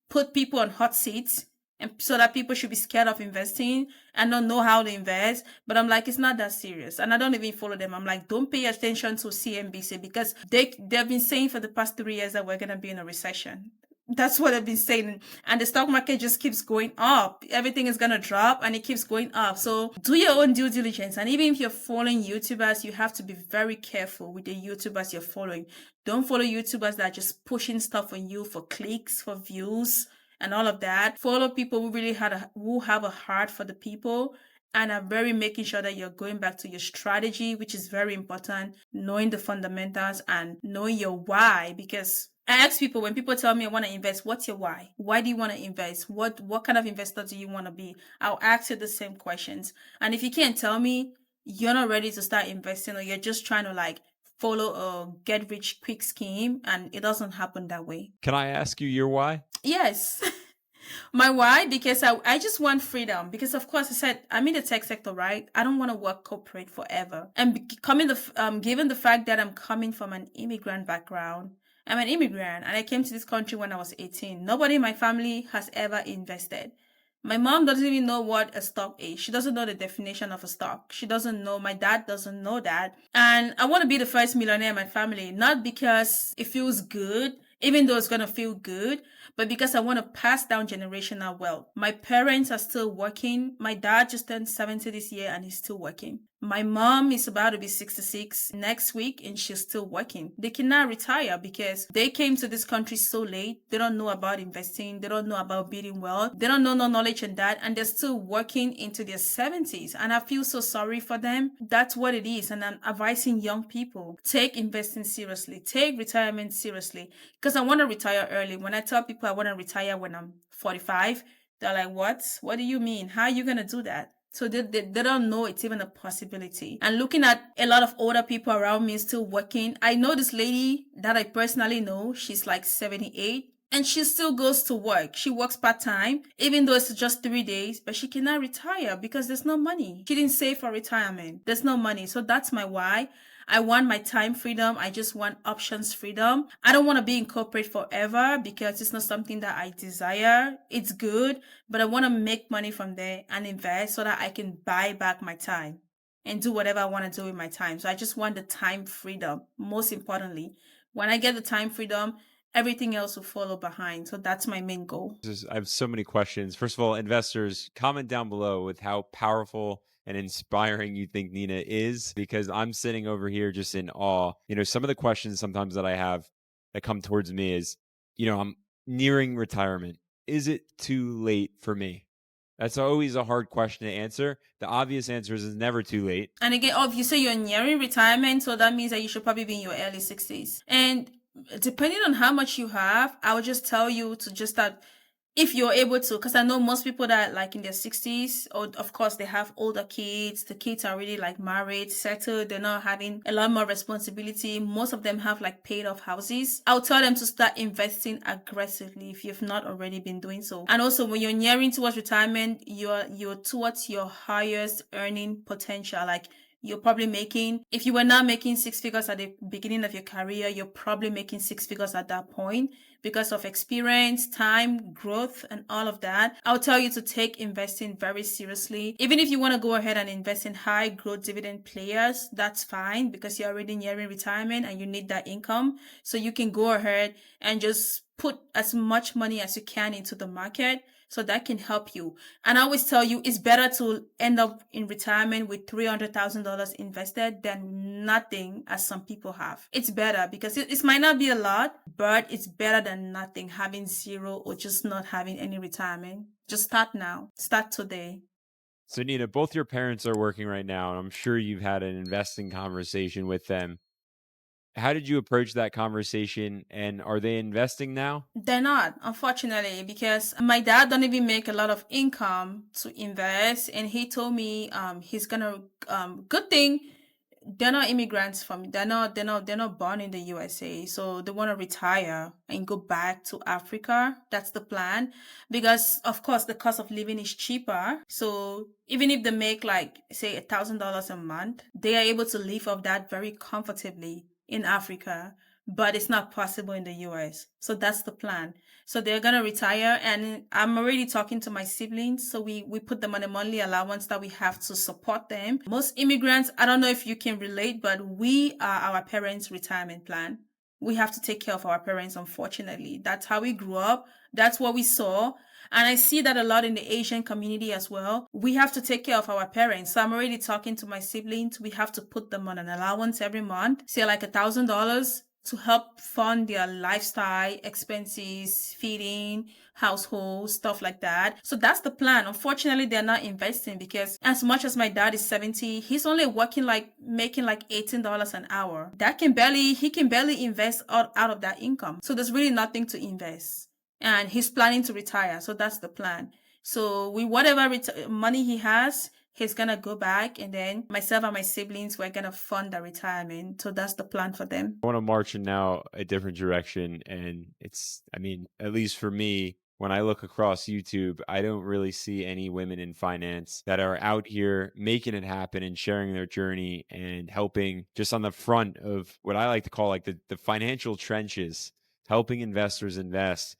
Speaker 1: put people on hot seats and so that people should be scared of investing and don't know how to invest. But I'm like, it's not that serious. And I don't even follow them. I'm like, don't pay attention to CNBC because they've been saying for the past 3 years that we're going to be in a recession. That's what I've been saying. And the stock market just keeps going up. Everything is going to drop and it keeps going up. So do your own due diligence. And even if you're following YouTubers, you have to be very careful with the YouTubers you're following. Don't follow YouTubers that are just pushing stuff on you for clicks, for views, and all of that. Follow people who really who have a heart for the people and are very making sure that you're going back to your strategy, which is very important, knowing the fundamentals and knowing your why. Because I ask people, when people tell me I want to invest, what's your why? Why do you want to invest? What kind of investor do you want to be? I'll ask you the same questions. And if you can't tell me, you're not ready to start investing, or you're just trying to like follow a get rich quick scheme, and it doesn't happen that way.
Speaker 2: Can I ask you your why?
Speaker 1: Yes. My why? Because I just want freedom. Because of course I said I'm in the tech sector, right? I don't want to work corporate forever. And given the fact that I'm coming from an immigrant background, I'm an immigrant and I came to this country when I was 18. Nobody in my family has ever invested. My mom doesn't even know what a stock is. She doesn't know the definition of a stock. She doesn't know. My dad doesn't know that. And I want to be the first millionaire in my family, not because it feels good, even though it's going to feel good, but because I want to pass down generational wealth. My parents are still working. My dad just turned 70 this year and he's still working. My mom is about to be 66 next week and she's still working. They cannot retire because they came to this country so late. They don't know about investing. They don't know about building wealth. They don't know no knowledge in that. And they're still working into their 70s. And I feel so sorry for them. That's what it is. And I'm advising young people, take investing seriously. Take retirement seriously. Because I want to retire early. When I tell people I want to retire when I'm 45, they're like, what? What do you mean? How are you going to do that? So they don't know it's even a possibility. And looking at a lot of older people around me still working. I know this lady that I personally know. She's like 78. And she still goes to work. She works part-time, even though it's just 3 days, but she cannot retire because there's no money. She didn't save for retirement. There's no money. So that's my why. I want my time freedom. I just want options freedom. I don't want to be in corporate forever because it's not something that I desire. It's good, but I want to make money from there and invest so that I can buy back my time and do whatever I want to do with my time. So I just want the time freedom, most importantly. When I get the time freedom, everything else will follow behind. So that's my main goal.
Speaker 2: I have so many questions. First of all, investors, comment down below with how powerful and inspiring you think Nina is, because I'm sitting over here just in awe. Some of the questions sometimes that I have that come towards me is, I'm nearing retirement. Is it too late for me? That's always a hard question to answer. The obvious answer is it's never too late.
Speaker 1: And again, if you say you're nearing retirement, so that means that you should probably be in your early 60s. And depending on how much you have, I would just tell you to just start, if you're able to, because I know most people that like in their 60s, or of course they have older kids, the kids are really like married, settled, they're not having a lot more responsibility. Most of them have like paid off houses. I'll tell them to start investing aggressively if you've not already been doing so. And also when you're nearing towards retirement, you're towards your highest earning potential. Like you're probably making, if you were not making six figures at the beginning of your career, you're probably making six figures at that point because of experience, time, growth, and all of that. I'll tell you to take investing very seriously. Even if you want to go ahead and invest in high growth dividend players, that's fine because you're already nearing retirement and you need that income. So you can go ahead and just put as much money as you can into the market. So that can help you. And I always tell you, it's better to end up in retirement with $300,000 invested than nothing, as some people have. It's better because it might not be a lot, but it's better than nothing, having zero or just not having any retirement. Just start now. Start today.
Speaker 2: So, Nina, both your parents are working right now, and I'm sure you've had an investing conversation with them. How did you approach that conversation, and are they investing now?
Speaker 1: They're not, unfortunately, because my dad don't even make a lot of income to invest, and he told me he's gonna good thing they're not immigrants from they're not born in the USA, so they want to retire and go back to Africa. That's the plan, because of course the cost of living is cheaper. So even if they make like say $1,000 a month, they are able to live off that very comfortably in Africa, but it's not possible in the US. So that's the plan. So they're gonna retire, and I'm already talking to my siblings. So we put them on a monthly allowance that we have to support them. Most immigrants, I don't know if you can relate, but we are our parents' retirement plan. We have to take care of our parents, unfortunately. That's how we grew up. That's what we saw. And I see that a lot in the Asian community as well. We have to take care of our parents. So I'm already talking to my siblings. We have to put them on an allowance every month, say like $1,000 to help fund their lifestyle expenses, feeding, household, stuff like that. So that's the plan. Unfortunately, they're not investing because as much as my dad is 70, he's only making like $18 an hour. He can barely invest out of that income. So there's really nothing to invest. And he's planning to retire. So that's the plan. So with whatever money he has, he's gonna go back, and then myself and my siblings, we're gonna fund the retirement. So that's the plan for them.
Speaker 2: I want to march in now a different direction. And at least for me, when I look across YouTube, I don't really see any women in finance that are out here making it happen and sharing their journey and helping just on the front of what I like to call like the financial trenches, helping investors invest.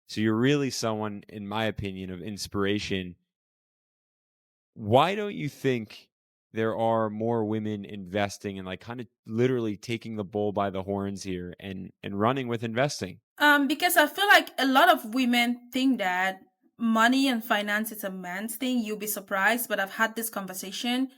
Speaker 2: So you're really someone, in my opinion, of inspiration. Why don't you think there are more women investing and like kind of literally taking the bull by the horns here and running with investing?
Speaker 1: Because I feel like a lot of women think that money and finance is a man's thing. You'll be surprised, but I've had this conversation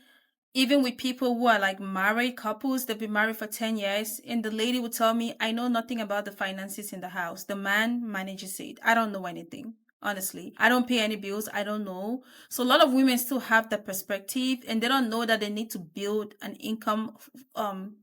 Speaker 1: even with people who are like married couples. They've been married for 10 years, and the lady would tell me, I know nothing about the finances in the house. The man manages it. I don't know anything. Honestly, I don't pay any bills. I don't know. So a lot of women still have that perspective, and they don't know that they need to build an income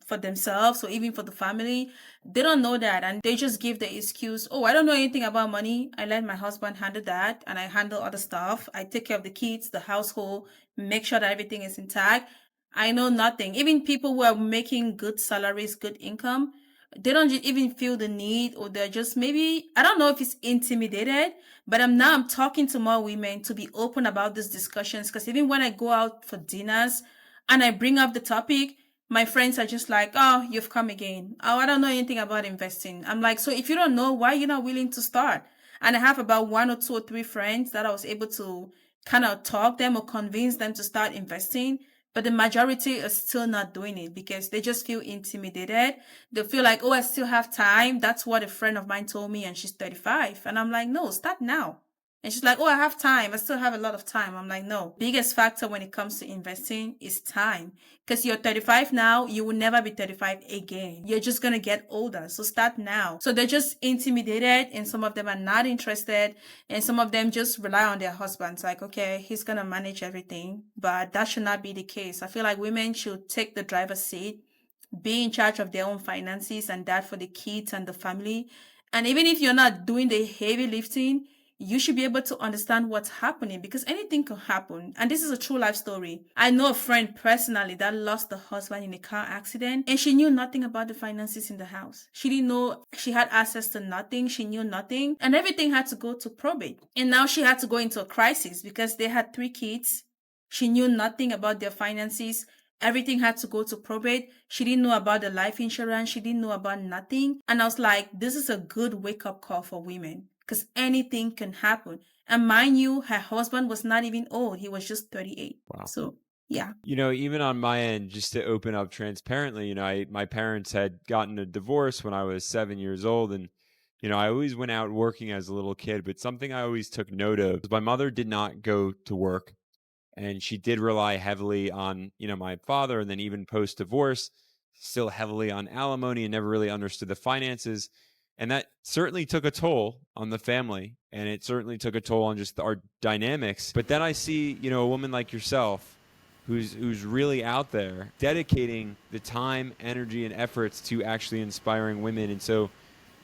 Speaker 1: for themselves or even for the family. They don't know that, and they just give the excuse, oh, I don't know anything about money. I let my husband handle that, and I handle other stuff. I take care of the kids, the household, make sure that everything is intact. I know nothing. Even people who are making good salaries, good income, they don't even feel the need, or they're just, maybe, I don't know if it's intimidated, but I'm talking to more women to be open about these discussions, because even when I go out for dinners and I bring up the topic, my friends are just like, oh, you've come again. Oh, I don't know anything about investing. I'm like, so if you don't know, why are you not willing to start? And I have about one or two or three friends that I was able to kind of talk them or convince them to start investing. But the majority are still not doing it because they just feel intimidated. They feel like, oh, I still have time. That's what a friend of mine told me, and she's 35. And I'm like, no, start now. And she's like, oh, I have time. I still have a lot of time. I'm like, no. Biggest factor when it comes to investing is time. Because you're 35 now, you will never be 35 again. You're just going to get older. So start now. So they're just intimidated, and some of them are not interested. And some of them just rely on their husbands. Like, okay, he's going to manage everything. But that should not be the case. I feel like women should take the driver's seat, be in charge of their own finances, and that for the kids and the family. And even if you're not doing the heavy lifting, you should be able to understand what's happening because anything can happen. And this is a true life story. I know a friend personally that lost the husband in a car accident, and she knew nothing about the finances in the house. She didn't know, she had access to nothing. She knew nothing, and everything had to go to probate. And now she had to go into a crisis because they had 3 kids. She knew nothing about their finances. Everything had to go to probate. She didn't know about the life insurance. She didn't know about nothing. And I was like, this is a good wake-up call for women because anything can happen. And mind you, her husband was not even old. He was just 38.
Speaker 2: Wow.
Speaker 1: So, yeah.
Speaker 2: Even on my end, just to open up transparently, my parents had gotten a divorce when I was 7 years old. And, I always went out working as a little kid, but something I always took note of was my mother did not go to work. And she did rely heavily on, my father, and then even post-divorce, still heavily on alimony and never really understood the finances. And that certainly took a toll on the family, and it certainly took a toll on just our dynamics. But then I see, a woman like yourself who's really out there dedicating the time, energy, and efforts to actually inspiring women. And so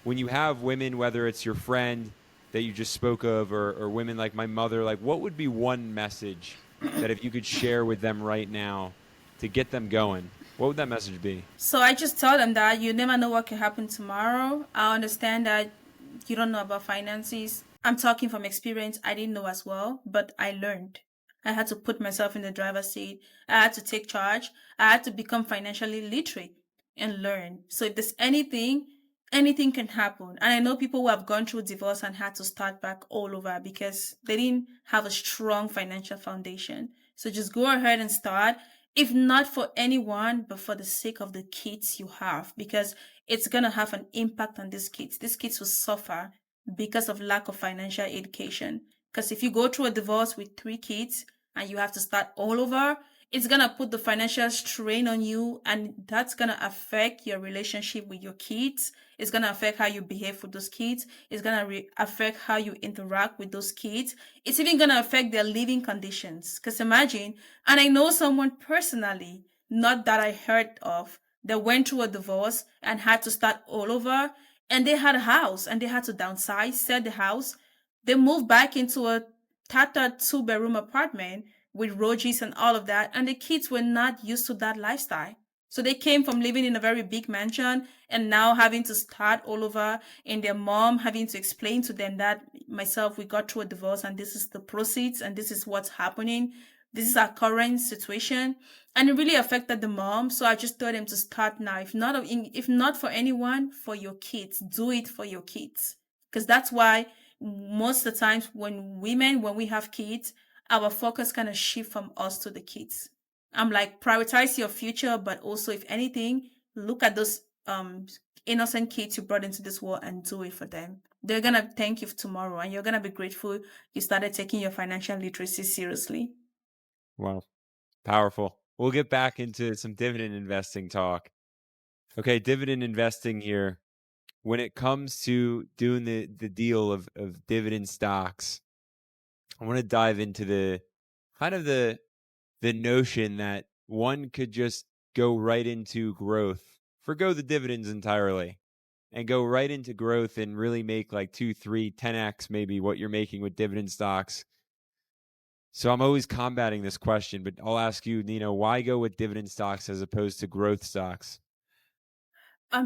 Speaker 2: when you have women, whether it's your friend that you just spoke of or women like my mother, like what would be one message that if you could share with them right now to get them going, what would that message be?
Speaker 1: So I just tell them that you never know what can happen tomorrow. I understand that you don't know about finances. I'm talking from experience. I didn't know as well, but I learned. I had to put myself in the driver's seat. I had to take charge. I had to become financially literate and learn. So if there's anything can happen. And I know people who have gone through divorce and had to start back all over because they didn't have a strong financial foundation. So just go ahead and start, if not for anyone, but for the sake of the kids you have, because it's going to have an impact on these kids. These kids will suffer because of lack of financial education. Because if you go through a divorce with 3 kids and you have to start all over, it's going to put the financial strain on you, and that's going to affect your relationship with your kids. It's going to affect how you behave with those kids. It's going to affect how you interact with those kids. It's even going to affect their living conditions. Because imagine, and I know someone personally, not that I heard of, that went through a divorce and had to start all over, and they had a house and they had to downsize, sell the house. They moved back into a tattered 2-bedroom apartment with roaches and all of that. And the kids were not used to that lifestyle. So they came from living in a very big mansion and now having to start all over, and their mom having to explain to them that myself, we got through a divorce and this is the proceeds and this is what's happening. This is our current situation. And it really affected the mom. So I just told them to start now. If not for anyone, for your kids, do it for your kids. Because that's why most of the times when we have kids, our focus kind of shift from us to the kids. I'm like, prioritize your future, but also, if anything, look at those innocent kids you brought into this world and do it for them. They're going to thank you tomorrow, and you're going to be grateful you started taking your financial literacy seriously.
Speaker 2: Wow. Powerful. We'll get back into some dividend investing talk. Okay, dividend investing here. When it comes to doing the deal of dividend stocks, I want to dive into the notion that one could just go right into growth, forgo the dividends entirely, and go right into growth and really make like 2, 3, 10x maybe what you're making with dividend stocks. So I'm always combating this question, but I'll ask you, Nina, why go with dividend stocks as opposed to growth stocks?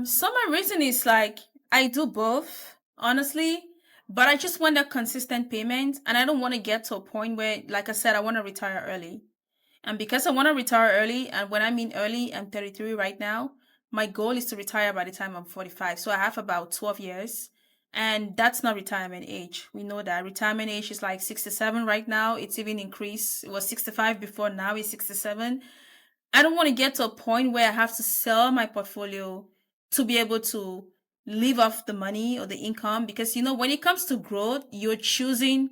Speaker 1: So my reason is like, I do both, honestly, but I just want that consistent payment, and I don't want to get to a point where, like I said, I want to retire early. And because I want to retire early, and when I mean early, I'm 33 right now, my goal is to retire by the time I'm 45. So I have about 12 years. And that's not retirement age. We know that retirement age is like 67 right now. It's even increased. It was 65 before, now it's 67. I don't want to get to a point where I have to sell my portfolio to be able to live off the money or the income, because when it comes to growth, you're choosing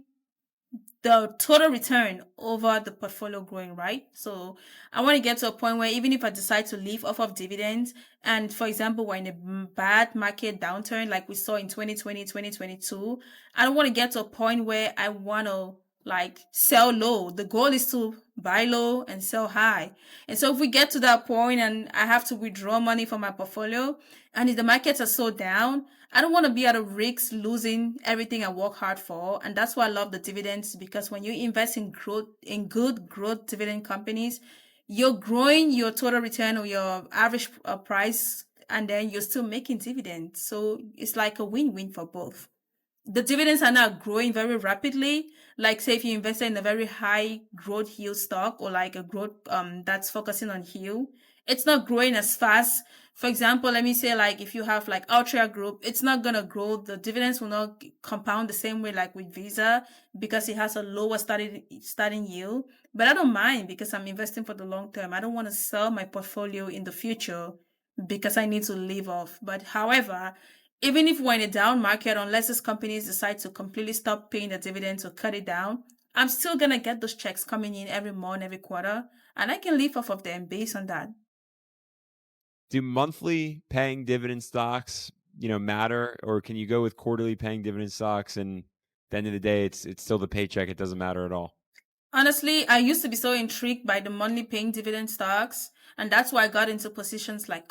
Speaker 1: the total return over the portfolio growing, right? So I want to get to a point where even if I decide to live off of dividends, and for example, we're in a bad market downturn like we saw in 2020, 2022, I don't want to get to a point where I want to like sell low. The goal is to buy low and sell high. And so if we get to that point and I have to withdraw money from my portfolio, and if the markets are so down, I don't want to be at a risk losing everything I work hard for. And that's why I love the dividends, because when you invest in growth, in good growth dividend companies, you're growing your total return or your average price, and then you're still making dividends. So it's like a win-win for both. The dividends are not growing very rapidly. Like say if you invested in a very high growth yield stock, or like a growth that's focusing on yield, it's not growing as fast. For example, let me say like if you have like Altria Group, it's not gonna grow. The dividends will not compound the same way like with Visa, because it has a lower starting yield. But I don't mind, because I'm investing for the long term. I don't want to sell my portfolio in the future because I need to live off. But however, even if we're in a down market, unless these companies decide to completely stop paying the dividends or cut it down, I'm still gonna get those checks coming in every month, every quarter, and I can live off of them based on that.
Speaker 2: Do monthly paying dividend stocks, matter, or can you go with quarterly paying dividend stocks and at the end of the day it's still the paycheck, it doesn't matter at all?
Speaker 1: Honestly, I used to be so intrigued by the monthly paying dividend stocks, and that's why I got into positions like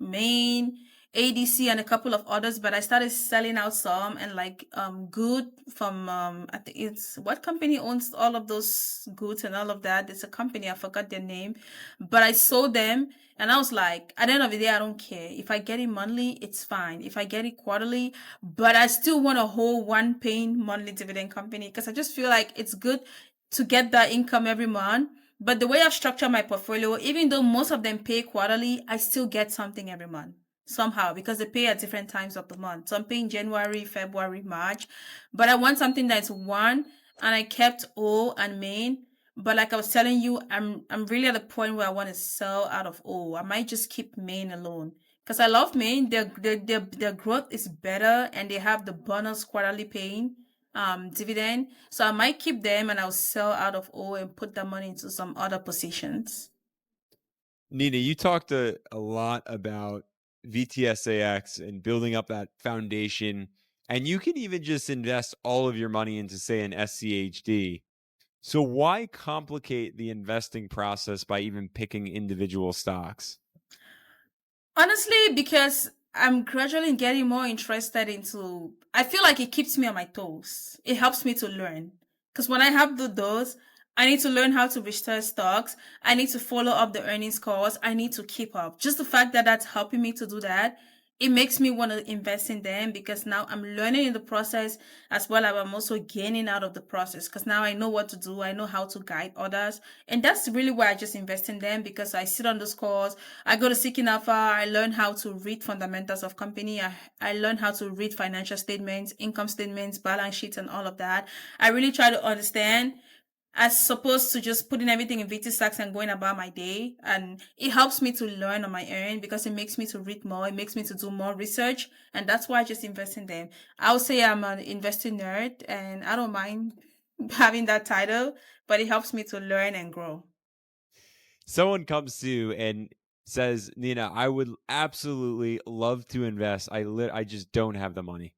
Speaker 1: Main, ADC, and a couple of others. But I started selling out some, and like Good from I think it's what company owns all of those goods and all of that. It's a company, I forgot their name, but I sold them. And I was like, at the end of the day, I don't care. If I get it monthly, it's fine. If I get it quarterly, but I still want a whole one paying monthly dividend company, because I just feel like it's good to get that income every month. But the way I've structured my portfolio, even though most of them pay quarterly, I still get something every month somehow, because they pay at different times of the month. So I'm paying January, February, March, but I want something that's one, and I kept O and Main. But like I was telling you, I'm really at a point where I want to sell out of O. I might just keep Main alone, because I love Maine. Their growth is better, and they have the bonus quarterly paying dividend. So I might keep them, and I'll sell out of O and put that money into some other positions.
Speaker 2: Nina, you talked a lot about VTSAX and building up that foundation, and you can even just invest all of your money into, say, an SCHD. So why complicate the investing process by even picking individual stocks?
Speaker 1: Honestly, because I'm gradually getting more interested into, I feel like it keeps me on my toes. It helps me to learn. Because when I have those, I need to learn how to research stocks. I need to follow up the earnings calls. I need to keep up. Just the fact that that's helping me to do that, it makes me want to invest in them, because now I'm learning in the process, as well as I'm also gaining out of the process, because now I know what to do. I know how to guide others. And that's really why I just invest in them, because I sit on those calls. I go to Seeking Alpha. I learn how to read fundamentals of company. I learn how to read financial statements, income statements, balance sheets, and all of that. I really try to understand, as opposed to just putting everything in VT stacks and going about my day. And it helps me to learn on my own, because it makes me to read more. It makes me to do more research. And that's why I just invest in them. I would say I'm an investing nerd, and I don't mind having that title, but it helps me to learn and grow.
Speaker 2: Someone comes to you and says, Nina, I would absolutely love to invest. I just don't have the money.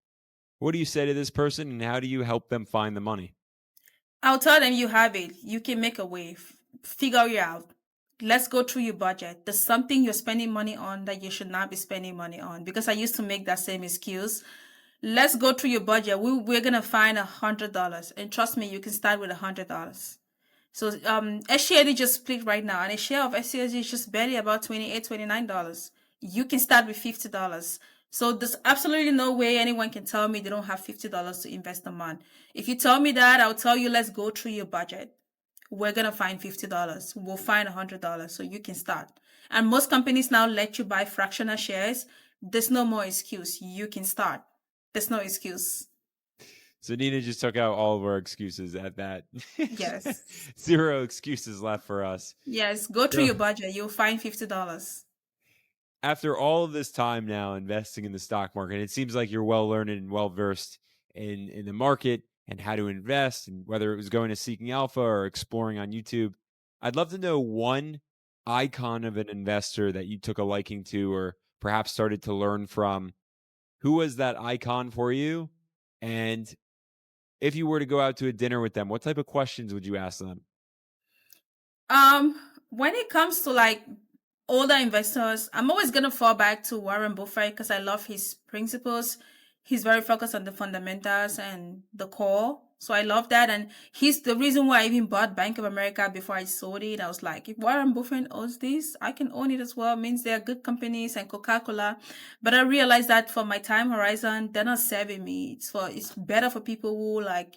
Speaker 2: What do you say to this person, and how do you help them find the money?
Speaker 1: I'll tell them you have it. You can make a way. Figure it out. Let's go through your budget. There's something you're spending money on that you should not be spending money on. Because I used to make that same excuse. Let's go through your budget. We're gonna find $100, and trust me, you can start with $100. So SCHD just split right now, and a share of SCHD is just barely about $28, $29. You can start with $50. So there's absolutely no way anyone can tell me they don't have $50 to invest a month. If you tell me that, I'll tell you, let's go through your budget. We're gonna find $50. We'll find $100, so you can start. And most companies now let you buy fractional shares. There's no more excuse. You can start. There's no excuse.
Speaker 2: So Nina just took out all of our excuses at that.
Speaker 1: Yes.
Speaker 2: Zero excuses left for us.
Speaker 1: Yes. Go through
Speaker 2: So
Speaker 1: your budget. You'll find $50.
Speaker 2: after all of this time now investing in the stock market, it seems like you're well learned and well versed in the market and how to invest, and whether it was going to Seeking Alpha or exploring on YouTube. I'd love to know one icon of an investor that you took a liking to or perhaps started to learn from. Who was that icon for you? And if you were to go out to a dinner with them, what type of questions would you ask them?
Speaker 1: When it comes to like older investors, I'm always gonna fall back to Warren Buffett because I love his principles. He's very focused on the fundamentals and the core. So I love that. And he's the reason why I even bought Bank of America before I sold it. I was like, if Warren Buffett owns this, I can own it as well. It means they're good companies and Coca-Cola. But I realized that for my time horizon, they're not serving me. It's better for people who like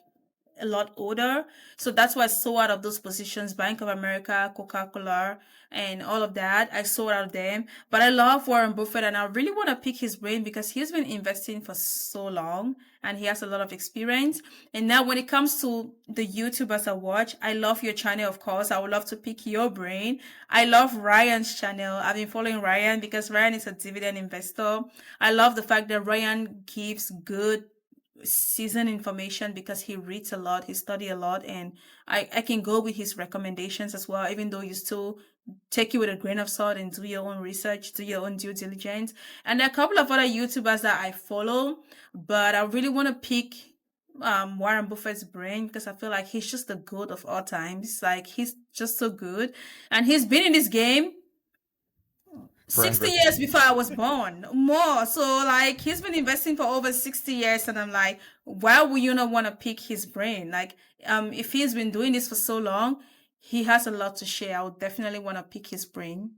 Speaker 1: a lot older. So that's why I sold out of those positions, Bank of America, Coca-Cola, and all of that. I sold out of them. But I love Warren Buffett and I really want to pick his brain because he's been investing for so long and he has a lot of experience. And now when it comes to the YouTubers I watch, I love your channel, of course. I would love to pick your brain. I love Ryan's channel. I've been following Ryan because Ryan is a dividend investor. I love the fact that Ryan gives good season information because he reads a lot, he study a lot, and I can go with his recommendations as well, even though you still take it with a grain of salt and do your own research, do your own due diligence. And there are a couple of other YouTubers that I follow, but I really want to pick Warren Buffett's brain because I feel like he's just the goat of all times. Like he's just so good. And he's been in this game 60
Speaker 2: Forever.
Speaker 1: years before I was born, more. So, like, he's been investing for over 60 years, and I'm like, why would you not want to pick his brain? Like, if he's been doing this for so long, he has a lot to share. I would definitely want to pick his brain.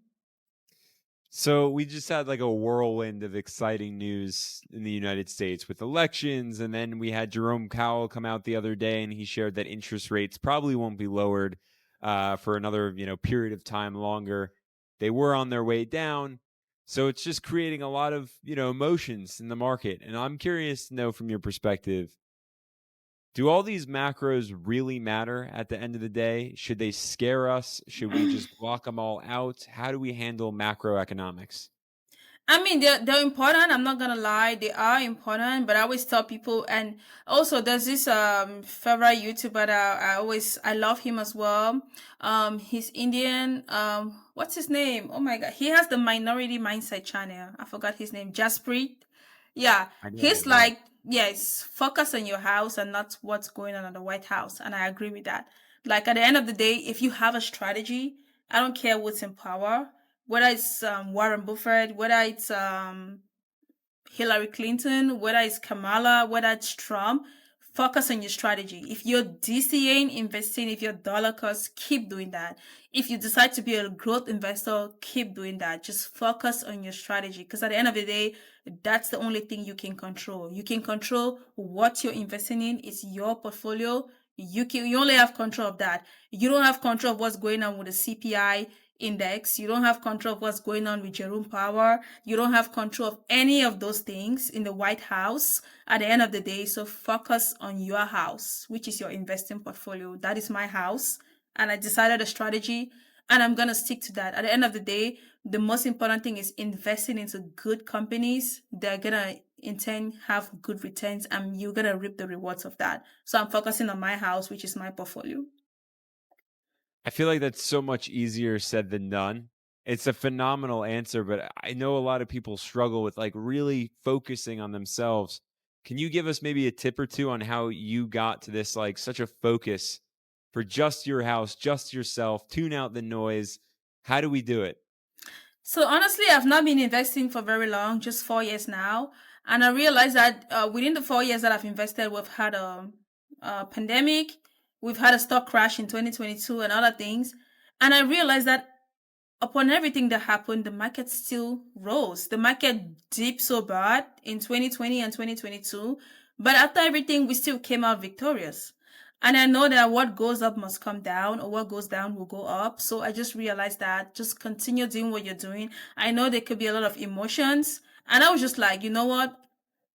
Speaker 2: So we just had like a whirlwind of exciting news in the United States with elections, and then we had Jerome Powell come out the other day, and he shared that interest rates probably won't be lowered for another period of time longer. They were on their way down, so it's just creating a lot of emotions in the market. And I'm curious to know from your perspective, do all these macros really matter at the end of the day? Should they scare us? Should we just block them all out? How do we handle macroeconomics?
Speaker 1: I mean, they're important. I'm not gonna lie, they are important. But I always tell people, and also there's this favorite YouTuber that I love him as well. He's Indian. What's his name? Oh my God, he has the Minority Mindset channel. I forgot his name. Jasprit. Yeah,
Speaker 2: I know
Speaker 1: he's
Speaker 2: him, yeah.
Speaker 1: like, yes, focus on your house and not what's going on at the White House, and I agree with that. Like at the end of the day, if you have a strategy, I don't care what's in power, whether it's Warren Buffett, whether it's Hillary Clinton, whether it's Kamala, whether it's Trump, focus on your strategy. If you're DCAing investing, if you're dollar cost, keep doing that. If you decide to be a growth investor, keep doing that. Just focus on your strategy because at the end of the day, that's the only thing you can control. You can control what you're investing in. It's your portfolio. You only have control of that. You don't have control of what's going on with the CPI index. You don't have control of what's going on with Jerome Power. You don't have control of any of those things in the White House at the end of the day. So focus on your house, which is your investing portfolio. That is my house. And I decided a strategy and I'm going to stick to that. At the end of the day, the most important thing is investing into good companies. They're going to in turn have good returns and you're going to reap the rewards of that. So I'm focusing on my house, which is my portfolio.
Speaker 2: I feel like that's so much easier said than done. It's a phenomenal answer, but I know a lot of people struggle with like really focusing on themselves. Can you give us maybe a tip or two on how you got to this like such a focus for just your house, just yourself, tune out the noise? How do we do it?
Speaker 1: So honestly, I've not been investing for very long, just 4 years now. And I realized that within the 4 years that I've invested, we've had a pandemic, we've had a stock crash in 2022 and other things. And I realized that upon everything that happened, the market still rose. The market dipped so bad in 2020 and 2022, but after everything, we still came out victorious. And I know that what goes up must come down, or what goes down will go up. So I just realized that just continue doing what you're doing. I know there could be a lot of emotions. And I was just like, you know what?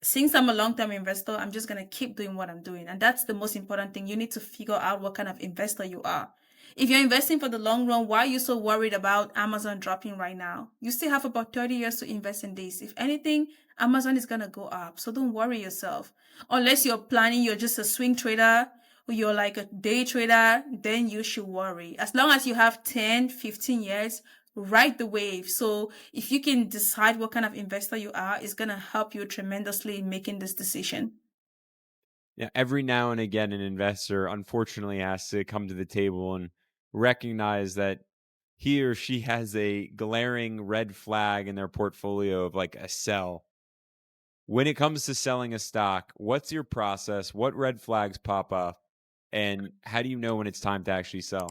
Speaker 1: Since I'm a long-term investor, I'm just going to keep doing what I'm doing. And that's the most important thing. You need to figure out what kind of investor you are. If you're investing for the long run, why are you so worried about Amazon dropping right now? You still have about 30 years to invest in this. If anything, Amazon is going to go up. So don't worry yourself. Unless you're planning, you're just a swing trader or you're like a day trader, then you should worry. As long as you have 10, 15 years, ride the wave. So if you can decide what kind of investor you are, it's going to help you tremendously in making this decision.
Speaker 2: Yeah, every now and again, an investor unfortunately has to come to the table and recognize that he or she has a glaring red flag in their portfolio of like a sell. When it comes to selling a stock, what's your process? What red flags pop up? And how do you know when it's time to actually sell?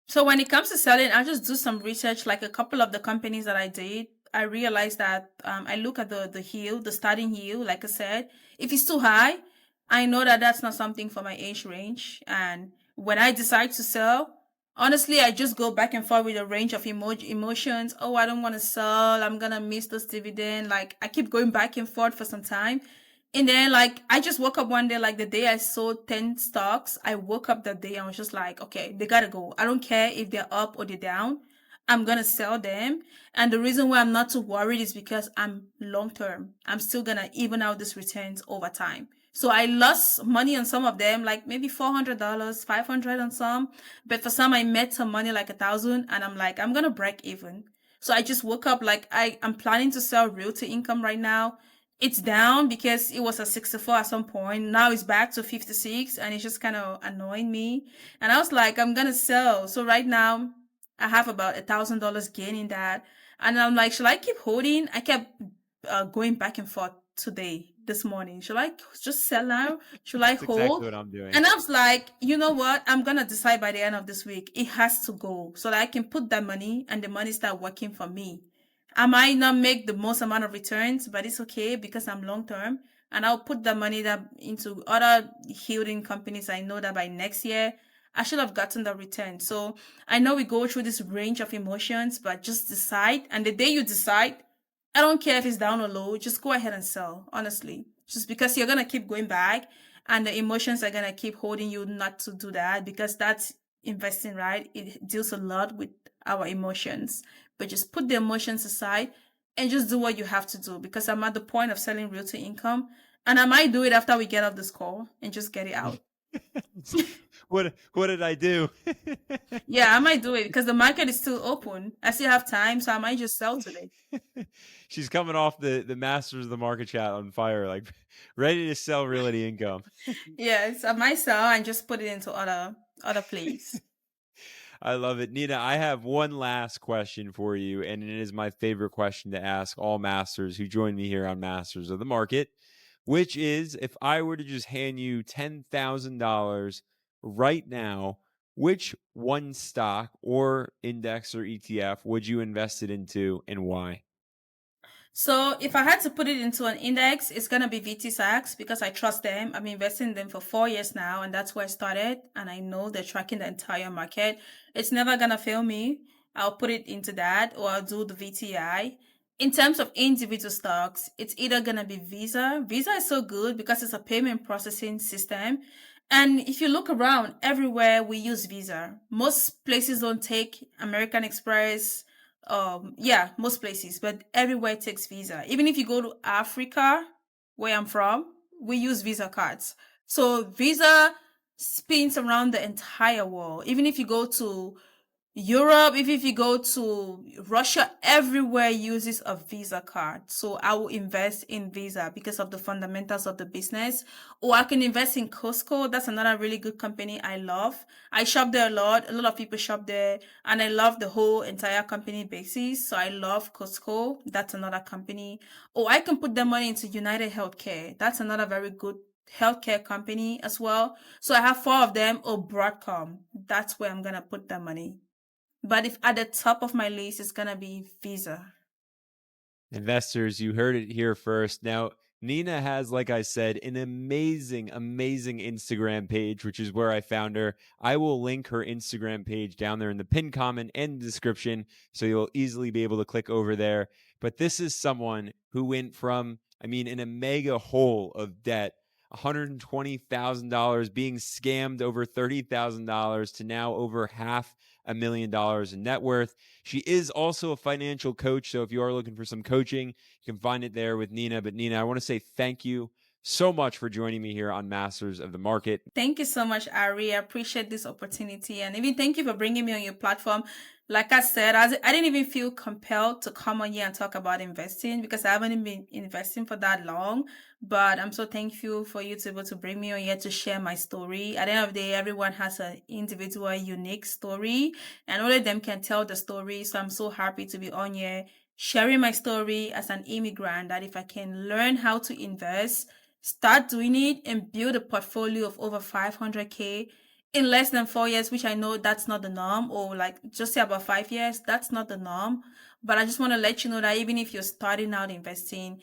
Speaker 1: So when it comes to selling, I just do some research. Like a couple of the companies that I did, I realized that I look at the yield, the starting yield. Like I said, if it's too high, I know that that's not something for my age range. And when I decide to sell, honestly, I just go back and forth with a range of emotions. Oh, I don't want to sell. I'm gonna miss this dividend. Like I keep going back and forth for some time. And then, like, I just woke up one day, like the day I sold 10 stocks, I woke up that day and was just like, okay, they gotta go. I don't care if they're up or they're down. I'm gonna sell them. And the reason why I'm not too worried is because I'm long term. I'm still gonna even out these returns over time. So I lost money on some of them, like maybe $400, 500 on some. But for some, I made some money, like 1,000. And I'm like, I'm gonna break even. So I just woke up like I'm planning to sell realty income right now. It's down because it was at 64 at some point. Now it's back to 56 and it's just kind of annoying me. And I was like, I'm gonna sell. So right now I have about $1,000 gain in that. And I'm like, should I keep holding? I kept going back and forth today, this morning. Should I just sell now? Should I
Speaker 2: That's exactly
Speaker 1: hold?
Speaker 2: what I'm doing.
Speaker 1: And I was like, you know what? I'm gonna decide by the end of this week. It has to go so that I can put that money and the money start working for me. I might not make the most amount of returns, but it's okay because I'm long term and I'll put the money that into other yielding companies. I know that by next year I should have gotten the return. So I know we go through this range of emotions, but just decide. And the day you decide, I don't care if it's down or low, just go ahead and sell, honestly. Just because you're gonna keep going back and the emotions are gonna keep holding you not to do that because that's investing, right? It deals a lot with our emotions. But just put the emotions aside and just do what you have to do because I'm at the point of selling realty income and I might do it after we get off this call and just get it out.
Speaker 2: What did I do?
Speaker 1: Yeah, I might do it because the market is still open. I still have time, so I might just sell today.
Speaker 2: She's coming off the Masters of the Market chat on fire, like ready to sell realty income.
Speaker 1: Yes, I might sell and just put it into other place.
Speaker 2: I love it. Nina, I have one last question for you, and it is my favorite question to ask all masters who join me here on Masters of the Market, which is if I were to just hand you $10,000 right now, which one stock or index or ETF would you invest it into and why?
Speaker 1: So if I had to put it into an index, it's gonna be VT Sachs because I trust them. I'm investing in them for 4 years now, and that's where I started. And I know they're tracking the entire market. It's never gonna fail me. I'll put it into that, or I'll do the VTI. In terms of individual stocks, it's either gonna be Visa. Visa is so good because it's a payment processing system. And if you look around, everywhere we use Visa. Most places don't take American Express, yeah, most places, but everywhere it takes Visa. Even if you go to Africa, where I'm from, we use Visa cards. So Visa spins around the entire world. Even if you go to Europe, if you go to Russia, everywhere uses a Visa card. So I will invest in Visa because of the fundamentals of the business. Or I can invest in Costco. That's another really good company I love. I shop there a lot. A lot of people shop there. And I love the whole entire company basis. So I love Costco. That's another company. Or I can put the money into United Healthcare. That's another very good healthcare company as well. So I have four of them. Or Broadcom. That's where I'm going to put the money. But if at the top of my list, it's gonna be Visa.
Speaker 2: Investors, you heard it here first. Now, Nina has, like I said, an amazing, amazing Instagram page, which is where I found her. I will link her Instagram page down there in the pinned comment and the description, so you'll easily be able to click over there. But this is someone who went from I mean, in a mega hole of debt, $120,000 being scammed over $30,000 to now over $500,000 in net worth. She is also a financial coach. So if you are looking for some coaching, you can find it there with Nina. But Nina, I want to say thank you so much for joining me here on Masters of the Market.
Speaker 1: Thank you so much, Ari. I appreciate this opportunity. And even thank you for bringing me on your platform. Like I said, I didn't even feel compelled to come on here and talk about investing because I haven't been investing for that long. But I'm so thankful for you to be able to bring me on here to share my story. At the end of the day, everyone has an individual, unique story, and only them can tell the story. So I'm so happy to be on here sharing my story as an immigrant, that if I can learn how to invest, start doing it, and build a portfolio of over 500K in less than 4 years, which I know that's not the norm, or like just say about 5 years, that's not the norm. But I just want to let you know that even if you're starting out investing,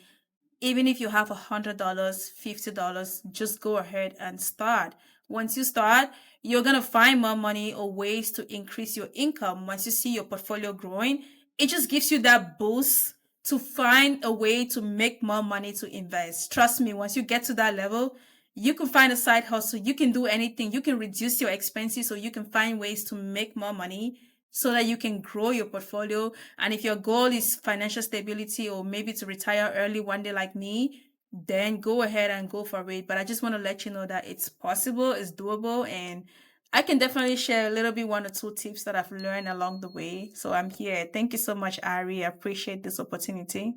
Speaker 1: even if you have $100, $50, just go ahead and start. Once you start, you're going to find more money or ways to increase your income. Once you see your portfolio growing, it just gives you that boost to find a way to make more money to invest. Trust me, once you get to that level, you can find a side hustle. You can do anything. You can reduce your expenses so you can find ways to make more money so that you can grow your portfolio. And if your goal is financial stability or maybe to retire early one day like me, then go ahead and go for it. But I just want to let you know that it's possible, it's doable, and I can definitely share a little bit, one or two tips that I've learned along the way. So I'm here. Thank you so much, Ari. I appreciate this opportunity.